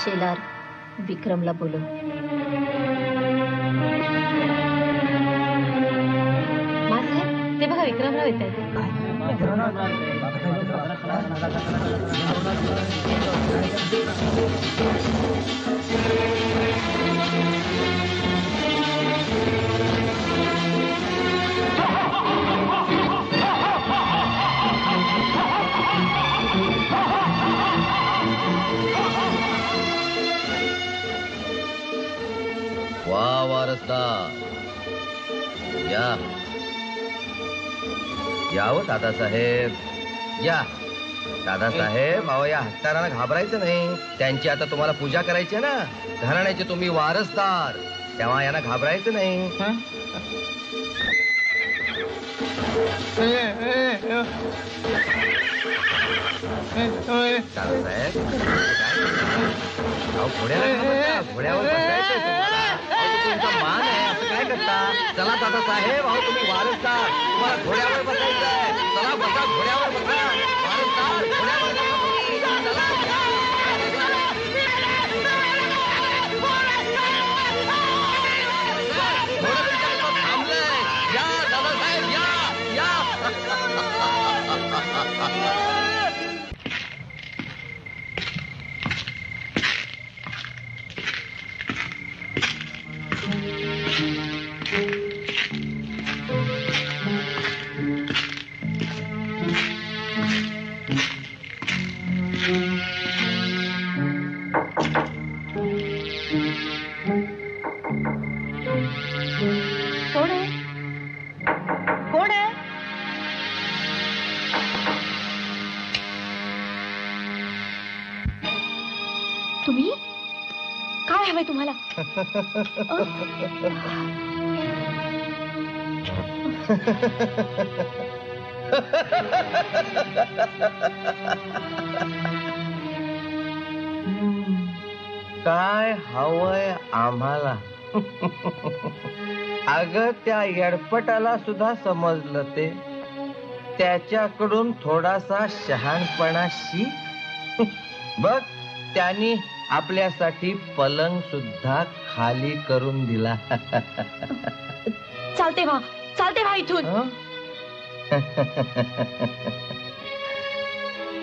शेलार, विक्रमला बोलव. मासाहेब, ते बघा विक्रमराव येत आहेत. वा वारसदार, या यावं दादासाहेब, या. दादासाहेब, अहो या हत्याराला घाबरायचं नाही. त्यांची आता तुम्हाला पूजा करायची आहे ना, घराण्याचे तुम्ही वारसदार, तेव्हा यांना घाबरायचं नाही. दादासाहेब, अहो घोड्यावर बसायचं तुम्हाला. अहो, तो तुमचा मान आहे, असं काय करता? चला दादासाहेब, अहो तुम्ही वारसदार, तुम्हाला घोड्यावर बसायचं आहे. चला बसा, घोड्यावर बसा. वारसदार, घोड्यावर बसा तुम्ही. चला. घोडं तुमच्याकडं थांबलंय. या दादासाहेब, या. कोण आहे? कोण आहे? तुम्ही? काय हवंय तुम्हाला? काय हवंय आम्हाला? अगं त्या येडपटाला सुद्धा समजलं ते. त्याच्याकडून थोडासा शहाणपणा शिक. बघ, त्यांनी आपल्यासाठी पलंग सुद्धा खाली करून दिला. चालते व्हा इथून. हं?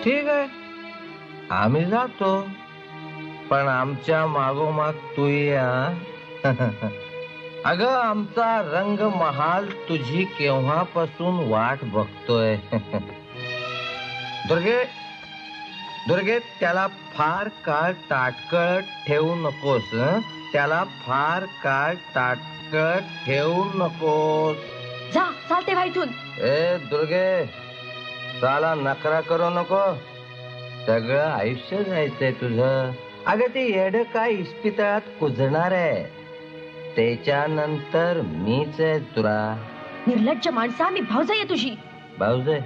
ठीक आहे, आम्ही जातो, पण आमच्या मागोमाग तू या. अगं, आमचा रंग महाल तुझी केव्हापासून वाट बघतोय. दुर्गे, त्याला फार काळ ताटकळत ठेवू नकोस. त्याला फार काळ ताटकळत ठेवू नकोस. जा, चालते व्हा इथून. ए दुर्गे, साला नखरा करू नको. सगळं आयुष्य जायचंय तुझं. अगं, ते येड काय इस्पितळात कुजणार आहे. त्याच्यानंतर मीच आहे तुला. निर्लज्ज माणसा, मी भाऊजाई आहे तुझी. भाऊजाई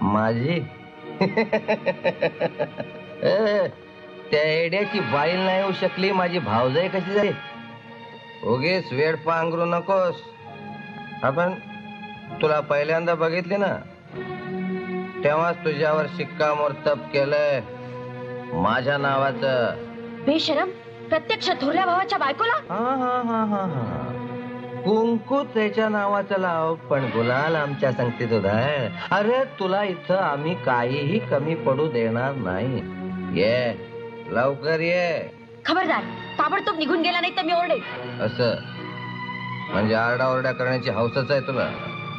माझी? त्या येड्याची बाईल नाही होऊ शकली, माझी भाऊजाई कशी झाली? उगीच वेड पांघरू नकोस. आपण तुला पहिल्यांदा बघितली ना, तेव्हाच तुझ्यावर शिक्कामोर्तब केलंय माझ्या नावाचं. बेशरम, प्रत्यक्ष थोरल्या भावाच्या बायकोला. कुंकू त्याच्या नावाचं लाव, पण गुलाल आमच्या संगतीत उधळ. अरे, तुला इथं आम्ही काहीही कमी पडू देणार नाही. ये, लवकर ये. खबरदार, ताबडतोब निघून गेला नाही तर मी ओरडे. असं म्हणजे आरडाओरडा करण्याची हौसच आहे तुला?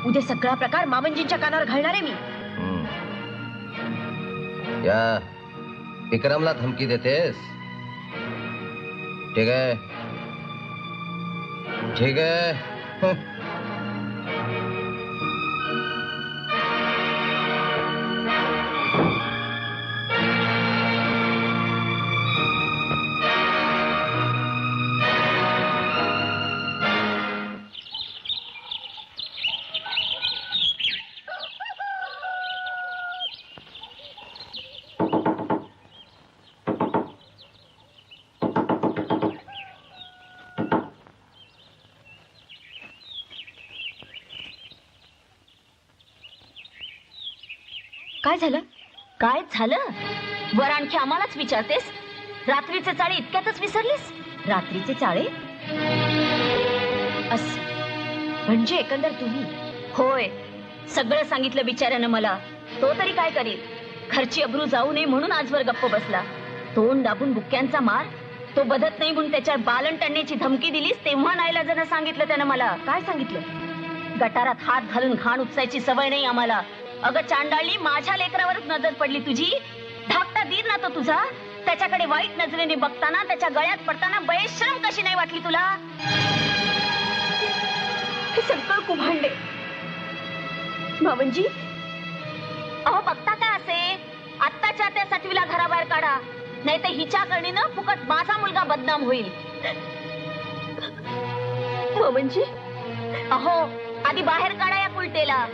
उद्या सगळा प्रकार मामंजींच्या कानावर घालणार आहे मी. या विक्रमला धमकी देतेस? ठीक आहे, ठीक आहे. काय झालं? काय झालं? वर आणखी आम्हालाच विचारतेस? रात्रीचे चाळे इतक्यातच विसरलीस? रात्रीचे चाळे? अस म्हणजे एकंदर तुम्ही? होय, सगळं सांगितलं बिचाऱ्यानं मला. तो तरी काय करेल? घरची अब्रू जाऊ नये म्हणून आजवर गप्प बसला. तोंड दाबून बुक्क्यांचा मार. तो बदत नाही म्हणून त्याच्यावर बालन टाणण्याची धमकी दिलीस तेव्हा नाईलाजानं सांगितलं त्यानं मला. काय सांगितलं? गटारात हात घालून घाण उपसायची सवय नाही आम्हाला. अगं चांडाळी, माझ्या लेकरावरच नजर पडली तुझी. धाकटा दीर ना तो तुझा, त्याच्याकडे वाईट नजरेने बघताना, त्याच्या गळ्यात पडताना बेशरम कशी नाही वाटली तुला? हे सगळं कुभांडे. मावंजी, अहो बघता काय असे? आत्ताच्या त्या सटवीला घराबाहेर काढा, नाही तर हिच्या करणीनं फुकट माझा मुलगा बदनाम होईल. मावंजी, अहो आधी बाहेर काढा या कुलटेला.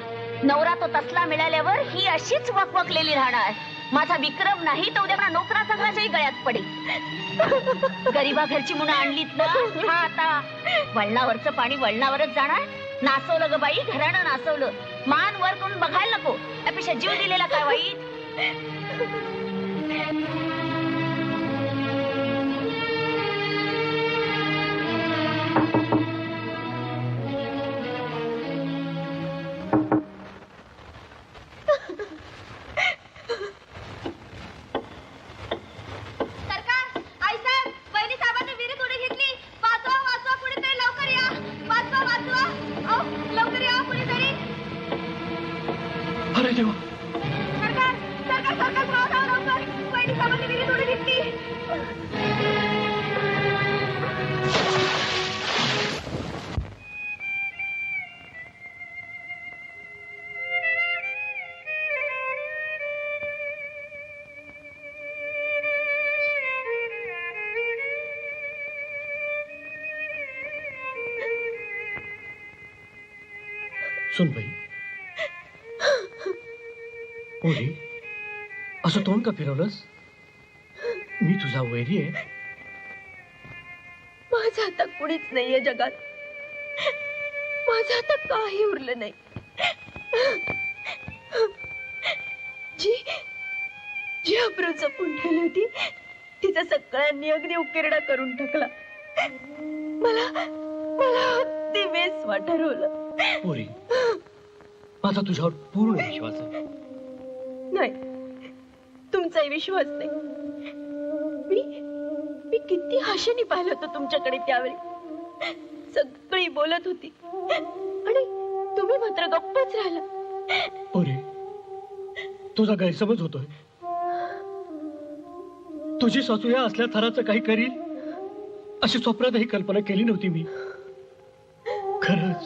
नवरा तो तसला मिळाल्यावर ही अशीच वकवकलेली राहणार. माझा विक्रम नाही तर उद्या नोकरा चांगल्याच्याही गळ्यात पडेल. गरीबा घरची मुलं आणलीत ना, हा आता वळणावरचं पाणी वळणावरच जाणार. नासवलं ग बाई, घरानं नासवलं. मान वर करून बघायला नको, त्यापेक्षा जीव दिलेला काय वाईट? अरे देवा, सुन बाई, ओली, असं तोंड का फिरवलंस? मी तुझा वैरी आहे. माझं आता कुणीच नाहीये जगात. माझं आता काही उरलं नाही. जी जी अब्रू जपून ठेवली होती तिचा सगळ्यांनी अगदी उकिरडा करून टाकला. मला मला अगदी बेस वाटरवलं. पोरी, माझा तुझ्यावर पूर्ण विश्वास आहे. नाही, तुमचाही विश्वास नाही. मी मी किती आशेने पाहिलं होतं तुमच्याकडे त्यावेळी. सगळी बोलत होती आणि तुम्ही मात्र गप्पच राहिला. पोरी, तुझा गैरसमज होतोय. तुझी सासू या असल्या थराचं काही करील अशी स्वप्नातही कल्पना केली नव्हती मी. खरंच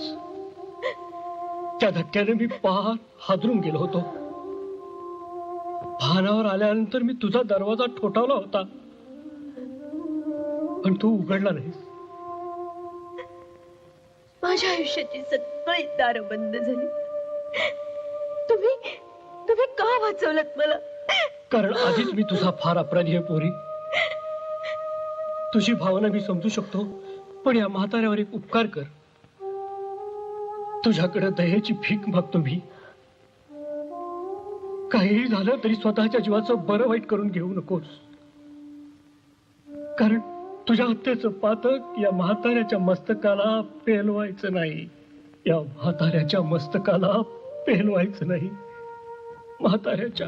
त्या धक्क्याने मी पार हादरून गेलो होतो. भानावर आल्यानंतर मी तुझा दरवाजा ठोठावला होता, पण तू उघडला नाहीस. माझ्या आयुष्याची सगळी दारं बंद झाली. तुम्ही तुम्ही का वाचवलत मला? कारण आधीच मी तुझा फार अपराधी आहे पोरी. तुझी भावना मी समजू शकतो, पण या म्हाताऱ्यावर एक उपकार कर. तुझ्याकडे दयेची भीक मागतो मी. काहीही झालं तरी स्वतःच्या जीवाचं बरं वाईट करून घेऊ नकोस. कारण तुझ्या हत्येचं पातक या म्हाताऱ्याच्या मस्तकाला पेलवायचं नाही. या म्हाताऱ्याच्या मस्तकाला पेलवायचं नाही. म्हाताऱ्याच्या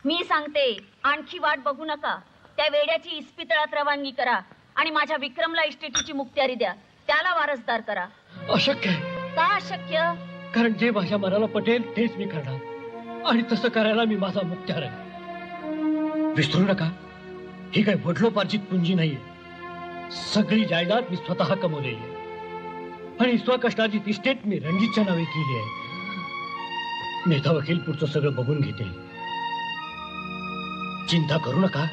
मी सांगते, आणखी वाट बघू नका. त्या वेड्याची इस्पितळात रवानगी करा आणि माझ्या विक्रमला इस्टेटीची मुक्त्यारी द्या. त्याला वारसदार करा. अशक्य आहे. का अशक्य? कारण जे माझ्या मनाला पटेल तेच मी करणार, आणि तसं करायला मी माझा मुक्त्यार आहे. विसरू नका, ही काय वडलोपार्जित पुंजी नाहीये. सगळी जायदाद मी स्वतः कमवलेली आहे आणि स्वकष्टार्जित इस्टेट मी रणजितच्या नावे केली आहे. मेधा वकील पुढचं सगळं बघून घेते. चिंता करू नका,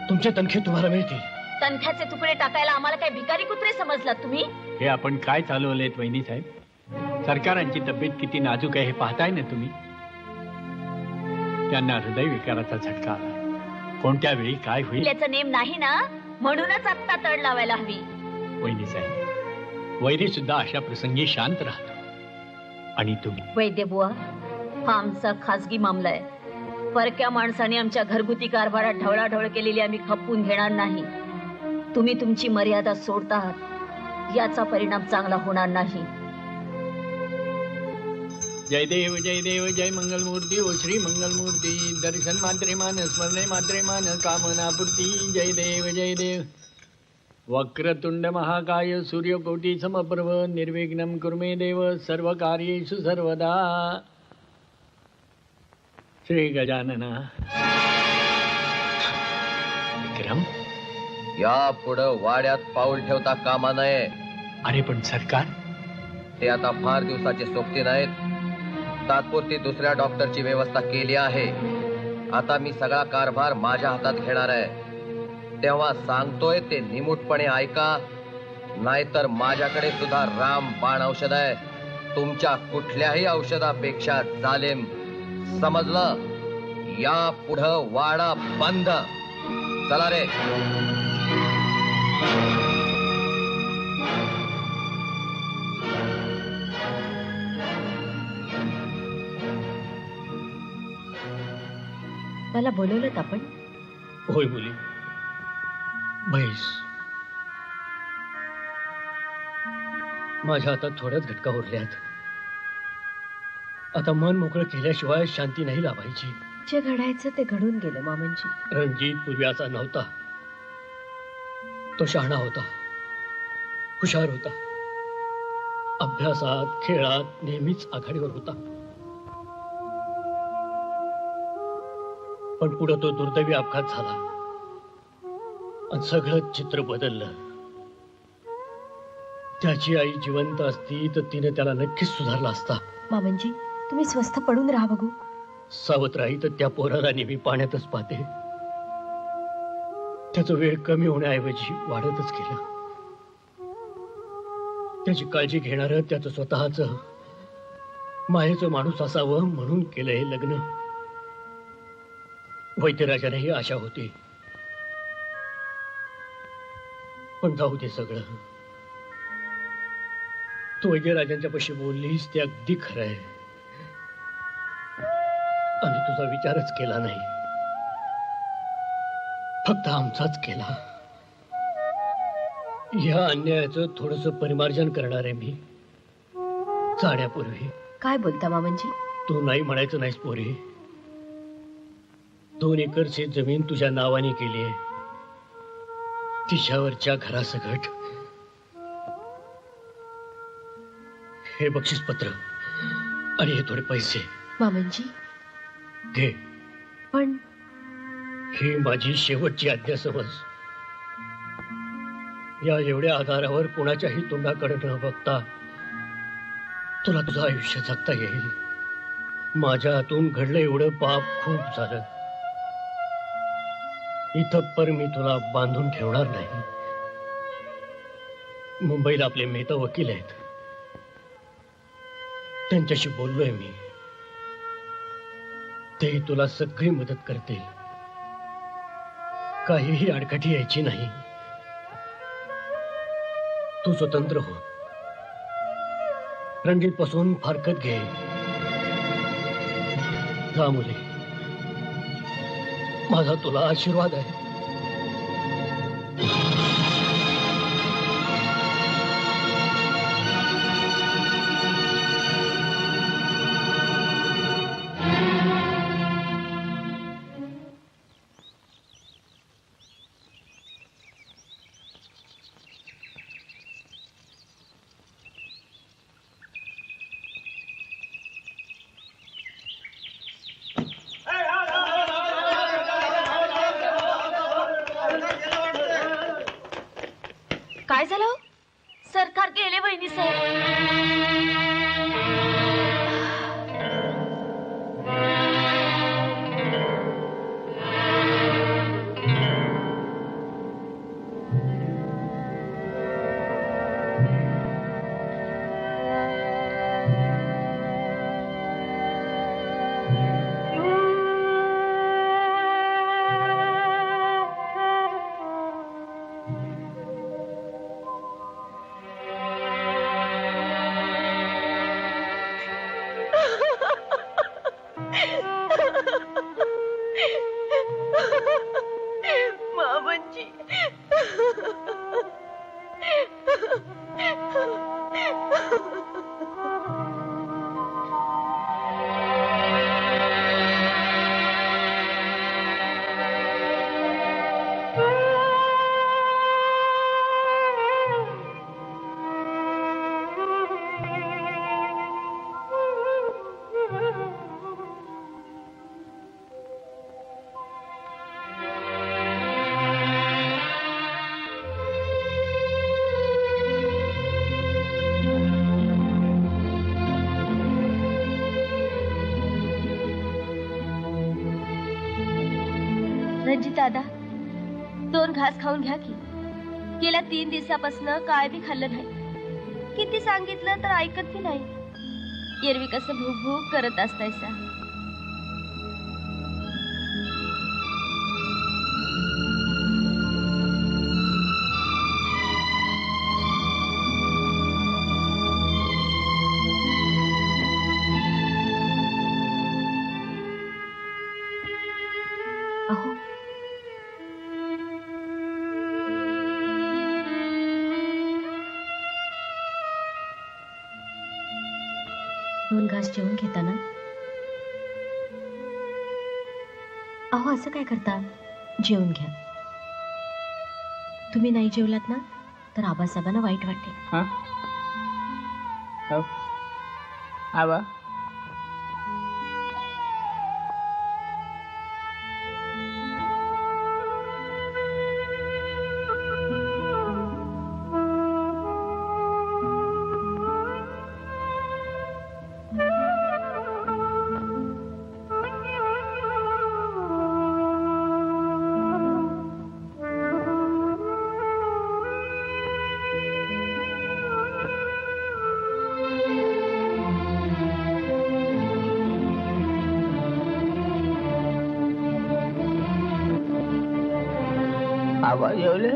तुमचे तनखे तुम्हाला मिळतील. तनख्याचे तुकडे टाकायला आम्हाला काय भिकारी कुत्रे समजलात तुम्ही? हे आपण काय चालवलेत वहिनी साहेब? सरकारांची तब्येत किती नाजूक आहे हे पाहताय ना तुम्ही. त्यांना हृदय विकाराचा झटका आला. कोणत्या वेळी काय होईल त्याचा नेम नाही ना, म्हणूनच आत्ता तड लावायला हवी. वहिनी साहेब, वैरी सुद्धा अशा प्रसंगी शांत राहतो. आणि तुम्ही वैद्य बुवा, हा आमचा खासगी मामला आहे. परक्या माणसाने आमच्या घरगुती कारभारात ढवळाढवळ केलेली आम्ही खपवून घेणार नाही. तुम्ही तुमची मर्यादा सोडता आहात, याचा परिणाम चांगला होणार नाही. जय देव जय मंगलमूर्ती ओ श्री मंगलमूर्ती. दर्शन मात्रे मान स्मरणे मात्रे मान कामना पूर्ती. जय देव वक्रतुंड महाकाय सूर्यकोटी समप्रभ निर्विघ्नं कुरु मे देव सर्व कार्येषु सर्वदा. श्री गजानना. विक्रम, यापुढं वाड्यात पाऊल ठेवता कामा नये. अरे पण सरकार, ते आता फार दिवसाचे सोबती नाहीत. तात्पुरती दुसऱ्या डॉक्टरची व्यवस्था केली आहे. आता मी सगळा कारभार माझ्या हातात घेणार आहे. तेव्हा सांगतोय ते निमूटपणे ऐका, नाहीतर माझ्याकडे सुद्धा रामबाण औषध आहे. तुमच्या कुठल्याही औषधापेक्षा जालेम. समजलं? या पुढं वाडा बंद. चला रे. मला बोलवलं आपण? होय मुली, म्हैस. माझ्या हातात थोड्याच घटका उरल्यात. आता मन मोकळं केल्याशिवाय शांती नाही लाभायची. जे घडायचं ते घडून गेलं मामांजी. रणजित पूर्वीचा नव्हता. तो शहाणा होता, हुशार होता. अभ्यासात खेळात नेहमीच आघाडीवर होता. पण पुढे तो दुर्दैवी अपघात झाला आणि सगळं चित्र बदललं. त्याची आई जिवंत असती तर तिने त्याला नक्कीच सुधारला असता. मामांजी, तुम्ही स्वस्थ पडून राहा बघू. सावत्र राही तर त्या पोराला नेहमी पाण्यातच पाहते. त्याचं वेळ कमी होण्याऐवजी वाढतच गेलं. त्याची काळजी घेणारं त्याचं स्वतःच मायेचं माणूस असावं म्हणून केलं हे लग्न. वैद्यराजानेही आशा होती. पण जाऊ दे सगळं. तू वैद्यराजांच्या पाशी बोललीस ते अगदी खरं आहे. आम्ही तुझा विचारच केला नाही, फक्त आमचाच केला. या अन्यायाचं थोडस परिमार्जन करणार आहे मी. जाण्यापूर्वी काय बोलता मामनजी? तू नाही म्हणायचं नाहीस पोरी. 2 एकर शेत जमीन तुझ्या नावाने केली आहे. तिच्यावरच्या घरासकट हे बक्षीस पत्र आणि हे थोडे पैसे मामनजी, घे. पण ही माझी शेवटची आज्ञा समज. या एवढ्या आधारावर कुणाच्याही तोंडाकडे न बघता तुला तुझं आयुष्य जगता येईल. माझ्या हातून घडलं एवढं पाप खूप झालं. इथं पर मी तुला बांधून ठेवणार नाही. मुंबईला आपले मेहता वकील आहेत, त्यांच्याशी बोललोय मी. ते तुला सगळी मदत करतील. काहीही अडकाठी यायची नाही. तू स्वतंत्र हो. रणजित पासून फारकत घे. जा मुले, माझा तुला आशीर्वाद आहे. काय झालं हो? सरकार गेले वहिनी साहेब. मामनजी, रणजित दादा, 2 घास खाऊन घ्या की. गेल्या 3 दिवसापासून काय बी खाल्लं नाही. किती सांगितलं तर ऐकत बी नाही. एरवी कसं भूक भूक करत असतायसा. अहो, 2 घास जेवून घेता ना? अहो, असं काय करता? जेवून घ्या. तुम्ही नाही जेवलात ना तर आबासाहेबांना वाईट वाटेल. आबा आबा जेवले?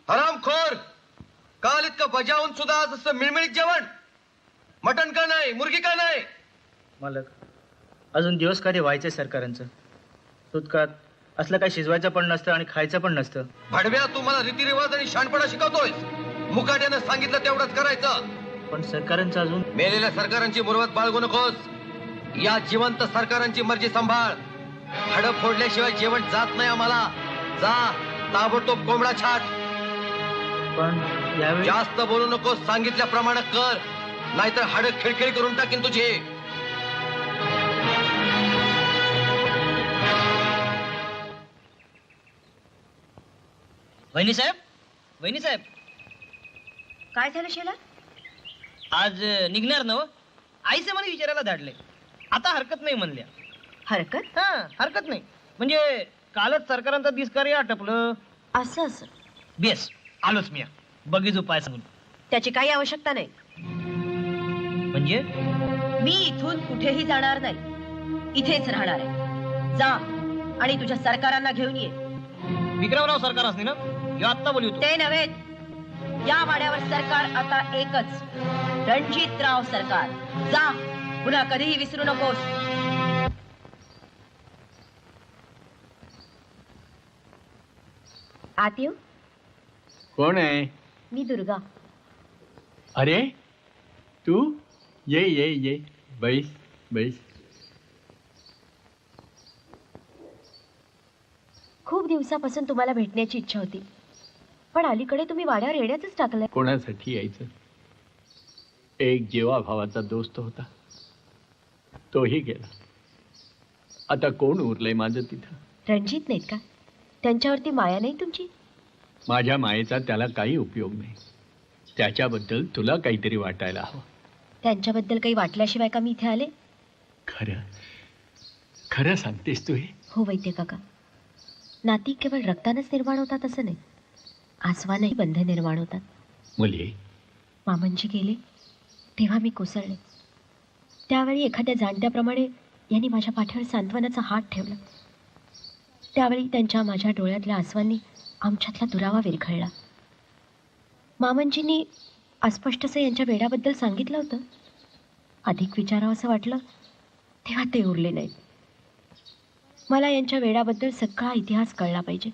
हरामखोर, काल इतकं बजावून सुद्धा आज असं मिळमिळीत जेवण. मटण का नाही, मुर्गी का नाही? मालक, अजून दिवस कधी व्हायचे सरकारांचं. तुतकात असलं काही शिजवायचं पण नसतं आणि खायचं पण नसतं. भडव्या, तू मला रीतिरिवाज आणि शाणपणा शिकवतोय. मुकाट्यानं सांगितलं तेवढंच करायचं. पण सरकारांचं अजून मेलेल्या सरकारांची मुरवत बाळगू नकोस. या जिवंत सरकारांची मर्जी सांभाळ. हाडं फोडल्याशिवाय जेवण जात नाही आम्हाला. जा, ताबडतोब कोंबडा छाट. पण यावेळी जास्त बोलू नकोस, सांगितल्याप्रमाणे कर, नाहीतर हाडं खिळखिळ करून टाकीन तुझे. वहिनी साहेब, काय झालं शेला? आज निघणार ना? आईचे मला विचारायला धाडले. आता हरकत नाही म्हणल्या. हरकत? हा, हरकत नाही म्हणजे कालच सरकारांचं दिसकार्य आटपलं. असं बेस, आलोच मी. बघीच उपाय सांगून. त्याची काही आवश्यकता नाही. म्हणजे मी इथून कुठेही जाणार नाही, इथेच राहणार आहे. जा आणि तुझ्या सरकारांना घेऊन ये. विक्रमराव सरकार असणे ना? ह्यो आत्ता बोलू ते नव्हे, या वाड्यावर सरकार आता एकच, रणजितराव सरकार. जा, पुन्हा कधीही विसरू नकोस. आत येऊ? कोण आहे? मी दुर्गा. अरे तू ये ये ये, बैस बैस. खूप दिवसापासून तुम्हाला भेटण्याची इच्छा होती, पण अलीकडे तुम्ही वाड्यावर येण्याचंच टाकलंय. कोणासाठी यायचं? एक जेवा भावाचा दोस्त होता, तोही गेला. आता कोण उरलंय माझं तिथं? रणजित नाहीत का? त्यांच्यावरती माया नाही तुमची? माझ्या मायेचा त्याला काही उपयोग नाही. त्याच्याबद्दल तुला काहीतरी वाटायला हवं. त्यांच्याबद्दल काही वाटल्याशिवाय का मी इथे आले? खरं खरं सांगतेस तू हे? हो वैद्य काका, नाती केवळ रक्तानच निर्माण होतात असं नाही, आसवानही बंध निर्माण होतात. मुली, मामनजी गेले तेव्हा मी कोसळले. त्यावेळी एखाद्या जाणत्याप्रमाणे यांनी माझ्या पाठीवर सांत्वनाचा हात ठेवला. त्यावेळी त्यांच्या माझ्या डोळ्यातल्या आसवांनी आमच्यातला दुरावा विरघळला. मामनजींनी अस्पष्टसं यांच्या वेडाबद्दल सांगितलं होतं. अधिक विचारावं असं वाटलं तेव्हा ते उरले नाहीत. मला यांच्या वेडाबद्दल सगळा इतिहास कळला पाहिजे.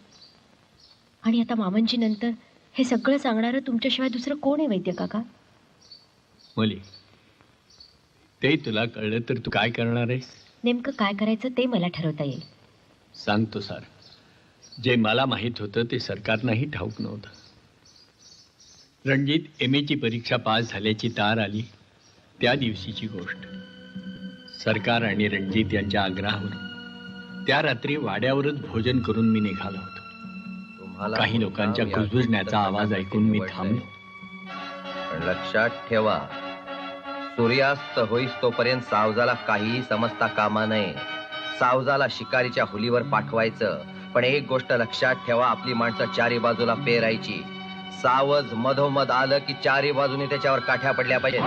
आणि आता मामनजी नंतर हे सगळं सांगणारं तुमच्याशिवाय दुसरं कोण आहे वैद्य काका? मुली, ते तुला कळलं तर तू काय करणार आहेस? नेमकं काय करायचं ते मला ठरवता येईल. सांगतो सर, जे मला माहीत होतं ते सरकारनंही ठाऊक नव्हतं. रणजित MA ची परीक्षा पास झाल्याची तार आली त्या दिवशीची गोष्ट. सरकार आणि रणजित यांच्या आग्रहावर त्या रात्री वाड्यावरच भोजन करून मी निघालो होतो. काही लोकांच्या कुजबुजण्याचा आवाज ऐकून मी थांबलो. पण लक्षात ठेवा, सूर्यास्त होईस तोपर्यंत सावजाला काहीही समजता कामा नये. सावजाला शिकारीच्या हुलीवर पाठवायचं, पण एक गोष्ट लक्षात ठेवा, आपली माणसं चारी बाजूला पेरायची. सावज मधोमध आलं की चारी बाजूने त्याच्यावर काठ्या पडल्या पाहिजेत.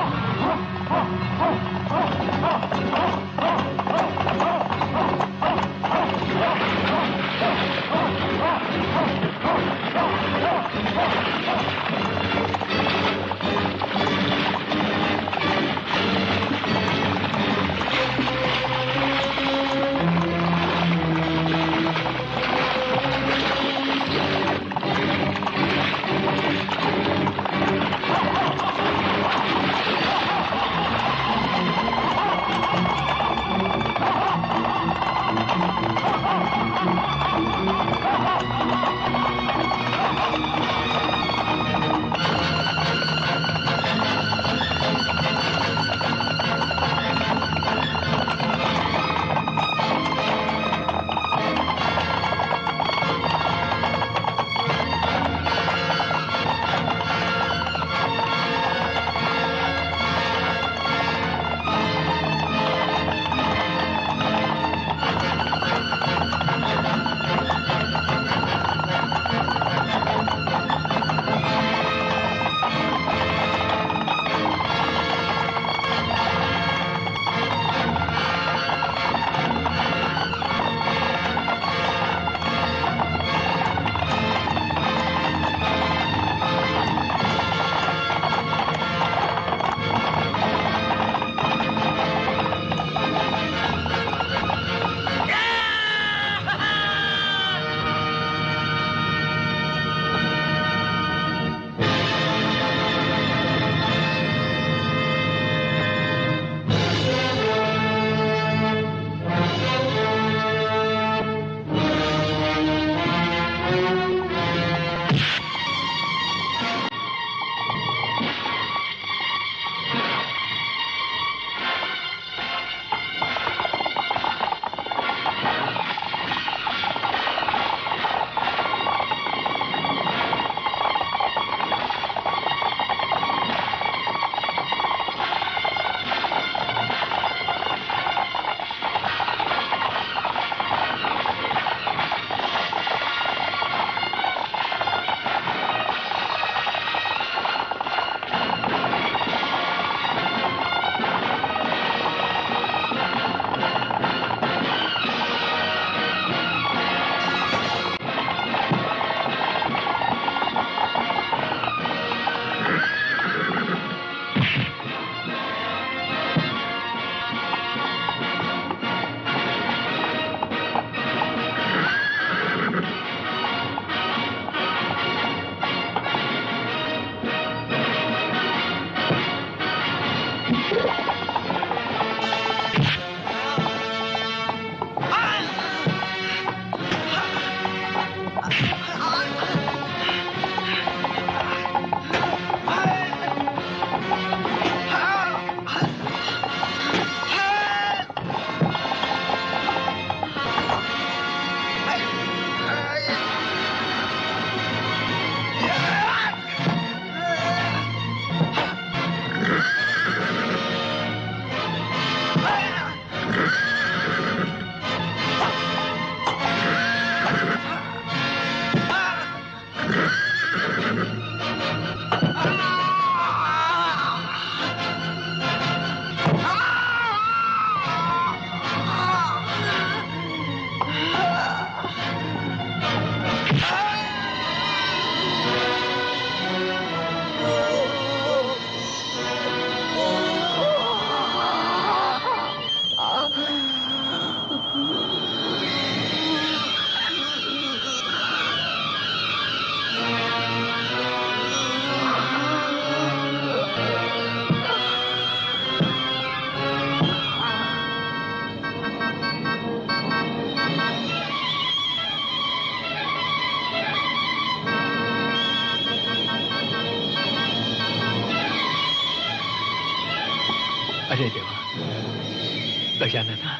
गजानना,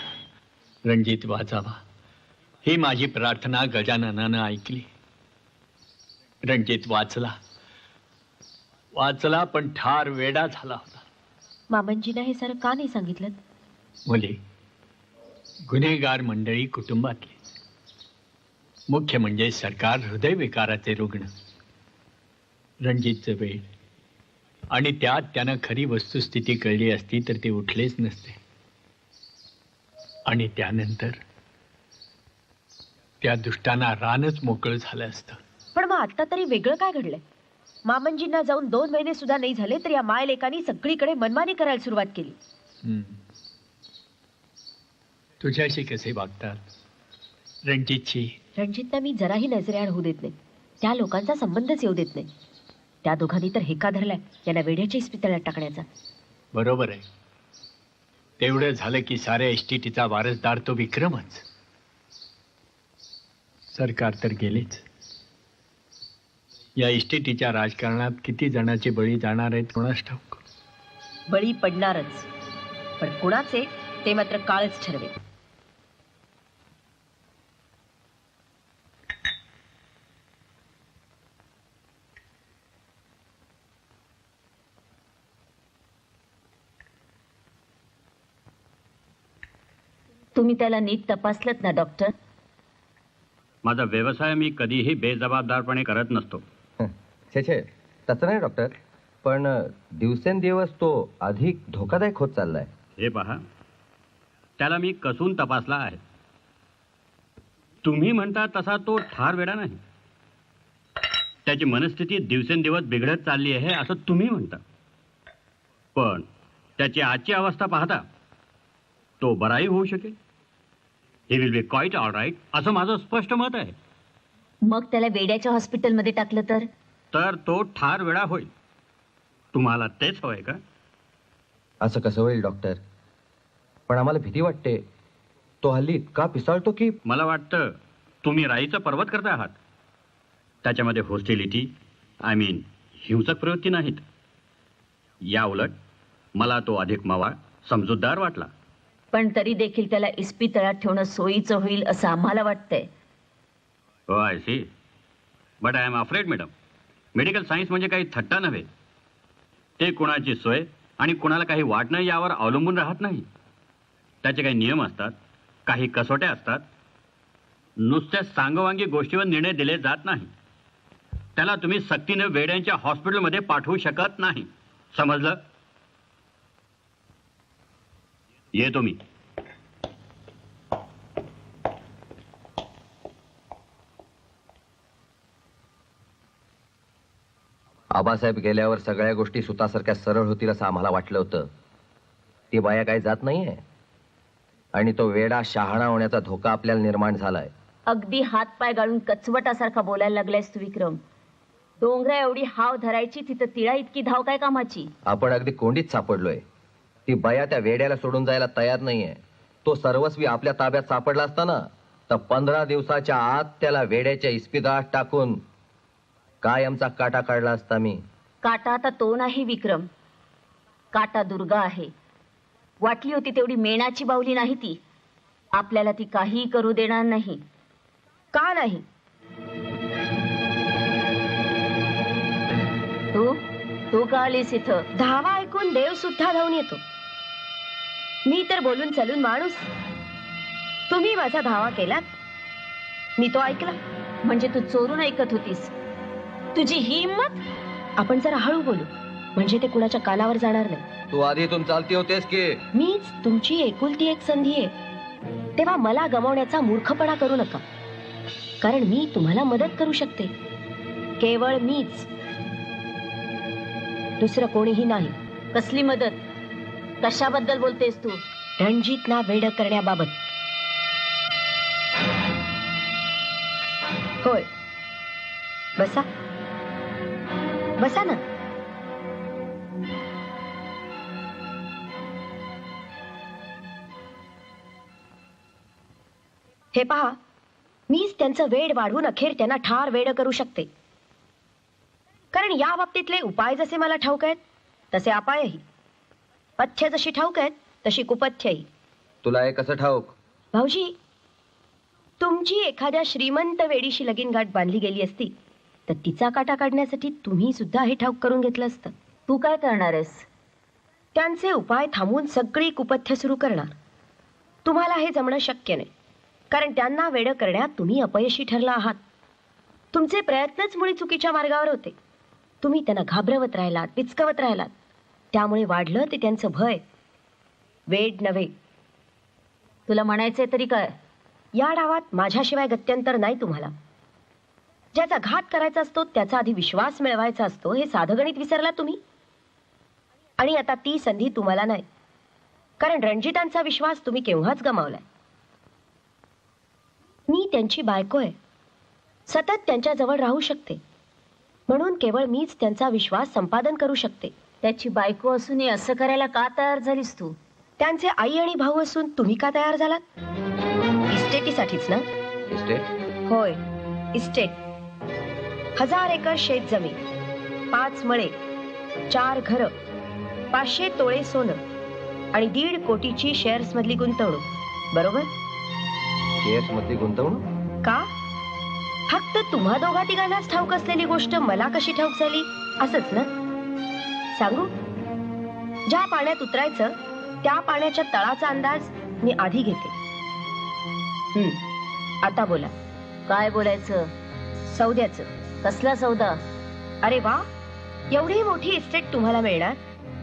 रणजित वाचावा ही माझी प्रार्थना गजाननानं ऐकली. रणजित वाचला पण ठार वेडा झाला होता. मामंजींना हे सारं का नाही सांगितलं? मुले, गुन्हेगार मंडळी कुटुंबातली, मुख्य म्हणजे सरकार हृदयविकाराचे रुग्ण. रणजितचं वेळ आणि त्यात त्यानं खरी वस्तुस्थिती कळली असती तर ते उठलेच नसते. आणि त्यानंतर त्या दुष्टांना रानच मोकळं झालं असतं. पण मग आता तरी वेगळं काय घडलंय? मामंजींना जाऊन 2 महिने सुद्धा नाही झाले तर या मायलेकांनी सगळीकडे मनमानी करायला सुरुवात केली. तुझ्याशी कसे वागतात? रणजितला मी जराही नजरेआड होऊ देत नाही. त्या लोकांचा संबंधच येऊ देत नाही. त्या दोघांनी तर हेका धरलाय यांना वेड्याच्या इस्पितळात टाकण्याचा. बरोबर आहे. तेवढं झालं की साऱ्या इस्टेटीचा वारसदार तो विक्रमच. सरकार तर गेलेच. या इस्टेटीच्या राजकारणात किती जणांचे बळी जाणार आहेत कोणास ठाऊक. बळी पडणारच, पण कुणाचे ते मात्र काळच ठरवेल. तुम्ही त्याला नीट तपासलत ना डॉक्टर? माझा व्यवसाय मी कधीही बेजबाबदारपणे करत नसतो. छे तसं नाही डॉक्टर, पण दिवसेंदिवस तो अधिक धोकादायक होत चाललाय. हे पहा, त्याला मी कसून तपासला आहे. तुम्ही म्हणता तसा तो ठार वेडा नाही. त्याची मनस्थिती दिवसेंदिवस बिघडत चालली आहे असं तुम्ही म्हणता. पण त्याची आजची अवस्था पाहता तो बराही होऊ शकेल. He will be quite all right असं माझं स्पष्ट मत आहे. मग त्याला वेड्याच्या हॉस्पिटलमध्ये टाकलं तर तो ठार वेडा होईल. तुम्हाला तेच हवंय का? असं कसं होईल डॉक्टर? पण आम्हाला भीती वाटते. तो हल्ली इतका पिसाळतो की मला वाटतं तुम्ही राईचा पर्वत करता आहात. त्याच्यामध्ये हॉस्टिलिटी हिंसक प्रवृत्ती नाहीत. या उलट मला तो अधिक मवाळ समजूतदार वाटला. पण तरी देखील त्याला इस्पितळात ठेवणं सोयीचं होईल असं आम्हाला वाटतंय. हो I see. But I am afraid madam, medical science म्हणजे काही थट्टा नव्हे. ते कुणाची सोय आणि कुणाला काही वाटणं यावर अवलंबून राहत नाही. त्याचे काही नियम असतात, काही कसोट्या असतात. नुसत्या सांगवांगी गोष्टीवर निर्णय दिले जात नाही. त्याला तुम्ही सक्तीनं वेड्यांच्या हॉस्पिटलमध्ये पाठवू शकत नाही. समजलं? येतो मी. आबासाहेब गेल्यावर सगळ्या गोष्टी सुतासारख्या सरळ होतील असं आम्हाला वाटलं होतं. ती बाया काही जात नाहीये आणि तो वेडा शहाणा होण्याचा धोका आपल्याला निर्माण झालाय. अगदी हात पाय गाळून कचवटासारखा बोलायला लागलायस तू विक्रम. डोंगरा एवढी हाव धरायची तिथं तिळा इतकी धाव काय कामाची? आपण अगदी कोंडीत सापडलोय. ती बाया त्या वेड्याला सोडून जायला तयार नाहीये. तो सर्वस्वी आपल्या ताब्यात सापडला असता ना तर 15 दिवसाच्या आत त्याला वेड्याच्या इस्पितळात टाकून कायमचा काटा काढला असता मी. काटा आता तो नाही विक्रम, काटा दुर्गा आहे. वाटली होती तेवढी मेणाची बाहुली नाही ती. आपल्याला ती काहीही करू देणार नाही. का नाही? तू का आलीस इथं? धावा ऐकून देव सुद्धा धावून येतो. मी तर बोलून चालून माणूस. तुम्ही माझा धावा केलात, मी तो ऐकला. म्हणजे तू चोरून ऐकत होतीस? तुझी ही हिंमत? आपण जरा हळू बोलू म्हणजे ते कुणाच्या कानावर जाणार नाही. तू आधी इथून चालती होतेस की? मीच तुमची एकुलती एक संधी आहे. तेव्हा मला गमावण्याचा मूर्खपणा करू नका. कारण मी तुम्हाला मदत करू शकते. केवळ मीच, दुसरं कोणीही नाही. कसली मदत? कशाबद्दल बोलतेस तू? रणजितना वेड करण्याबाबत. होय, बसा बसा ना. हे पहा, मीच त्यांचं वेड वाढवून अखेर त्यांना ठार वेड करू शकते. कारण या बाबतीतले उपाय जसे मला ठाऊक आहेत तसे अपायही. पथ्य जशी ठाऊक आहेत तशी कुपथ्यही. तुला हे कसं ठाऊक? भाऊजी, तुमची एखाद्या श्रीमंत वेडीशी लगीनगाठ बांधली गेली असती तर तिचा काटा काढण्यासाठी तुम्ही सुद्धा हे ठाऊक करून घेतलं असतं. तू काय करणार आहेस? त्यांचे उपाय थांबवून सगळी कुपथ्य सुरू करणार. तुम्हाला हे जमणं शक्य नाही, कारण त्यांना वेडं करण्यात तुम्ही अपयशी ठरला आहात. तुमचे प्रयत्नच मुळी चुकीच्या मार्गावर होते. तुम्ही त्यांना घाबरवत राहिलात, पिचकवत राहिलात. त्यामुळे वाढलं ते त्यांचं भय, वेड नव्हे. तुला म्हणायचंय तरी काय? या डावात माझ्याशिवाय गत्यंतर नाही तुम्हाला. ज्याचा घात करायचा असतो त्याचा आधी विश्वास मिळवायचा असतो, हे साधं गणित विसरला तुम्ही. आणि आता ती संधी तुम्हाला नाही, कारण रणजितांचा विश्वास तुम्ही केव्हाच गमावलाय. मी त्यांची बायको आहे, सतत त्यांच्या जवळ राहू शकते, म्हणून केवळ मीच त्यांचा विश्वास संपादन करू शकते. त्याची बायको असूनही असं करायला का तयार झालीस तू? त्यांचे आई आणि भाऊ असून तुम्ही का तयार झालात? इस्टेटीसाठीच ना? इस्टेट? होय, इस्टेट. 1000 एकर शेत जमीन, 5 मळे, 4 घरं, 500 तोळे सोनं आणि 1.5 कोटीची शेअर्स मधली गुंतवणूक, बरोबर? शेअर्स मधली गुंतवणूक? का? फक्त तुम्हा दोघा तिघांनाच ठाऊक असलेली गोष्ट मला कशी ठाऊक झाली, असंच ना? सांगू, ज्या पाण्यात उतरायचं त्या पाण्याच्या तळाचा अंदाज मी आधी घेते. आता बोला. काय बोलायचं? सौद्याचं. कसला सौदा? अरे वा, एवढी मोठी इस्टेट तुम्हाला मिळणार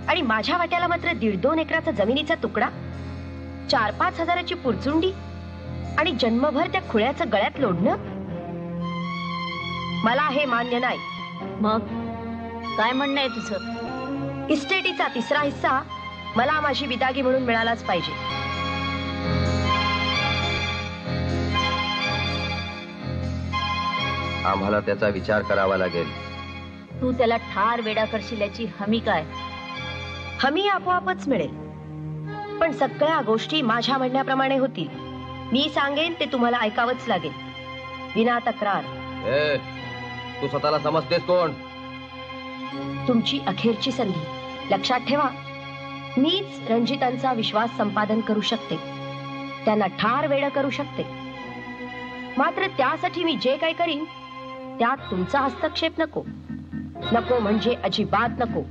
आणि माझ्या वाट्याला मात्र 1.5-2 एकराचा जमिनीचा तुकडा, 4-5 हजाराची पुरचुंडी आणि जन्मभर त्या खुळ्याचं गळ्यात लोडणं. मला हे मान्य नाही. मग काय म्हणणं आहे तुझं? इस्टेटीचा 3रा हिस्सा मला माझी विदागी म्हणून मिळालाच पाहिजे. आम्हाला त्याचा विचार करावा लागेल. तू त्याला ठार वेडा करशील याची हमी काय? हमी आपोआपच मिळेल, पण सगळ्या गोष्टी माझ्या म्हणण्याप्रमाणे होतील. मी सांगेन ते तुम्हाला ऐकावंच लागेल, विना तक्रार. ए, तू स्वतःला समजतेस कोण? तुमची अखेरची संधी. लक्षात ठेवा, मीच रणजितांचा विश्वास संपादन करू शकते, त्यांना ठार वेड करू शकते. मात्र त्यासाठी मी जे काही करीन त्यात तुमचा हस्तक्षेप नको. नको म्हणजे अजिबात नको.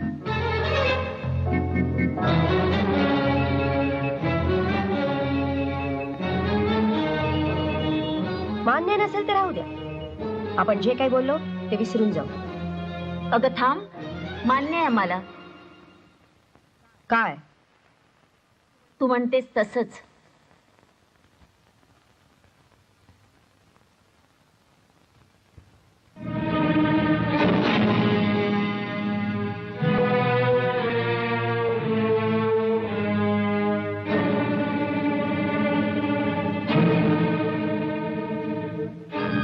मान्य नसेल तर राहू द्या. आपण जे काही बोललो ते विसरून जाऊ. अगं थांब, मान्य आहे मला. काय? तू म्हणतेस तसंच.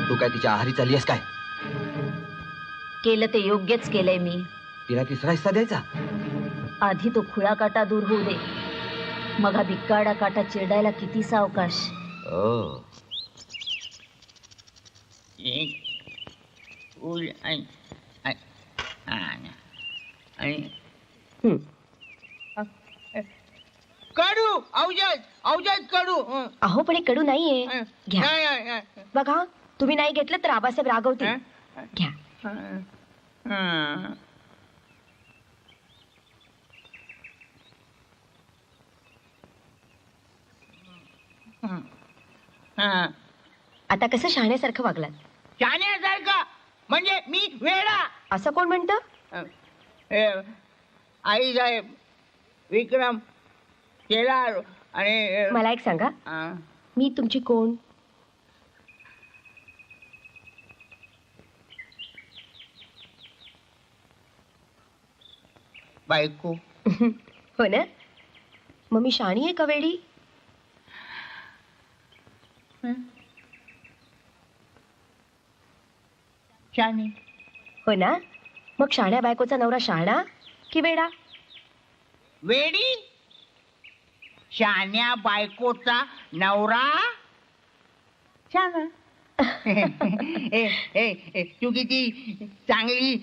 तू काय तिच्या आहारी चालली आहेस काय? केलं ते योग्यच केलंय मी. तिला 3रा हिस्सा द्यायचा? आधी तो खुळा काटा दूर होऊ दे, मग हा भिक्काडा काटा चिरडायला किती सावकाश. कडू औषध औषध कडू. अहो पण हे कडू नाहीये. घ्या. बघा, तुम्ही नाही घेतलं तर आबासाहेब रागवतील. घ्या. आता कसं शहाण्यासारखं वागलात? शाण्यासारखा म्हणजे मी वेडा असं कोण म्हणतं? आई साहेब, विक्रम, केदार आणि मला एक सांगा, मी तुमची कोण? बायको. हो ना? मग मी शाणी आहे का वेडी? शाणी. हो ना? मग शाण्या बायकोचा नवरा शहाणा की वेडा? वेडी. शाण्या बायकोचा नवरा शाणा. तू किती चांगली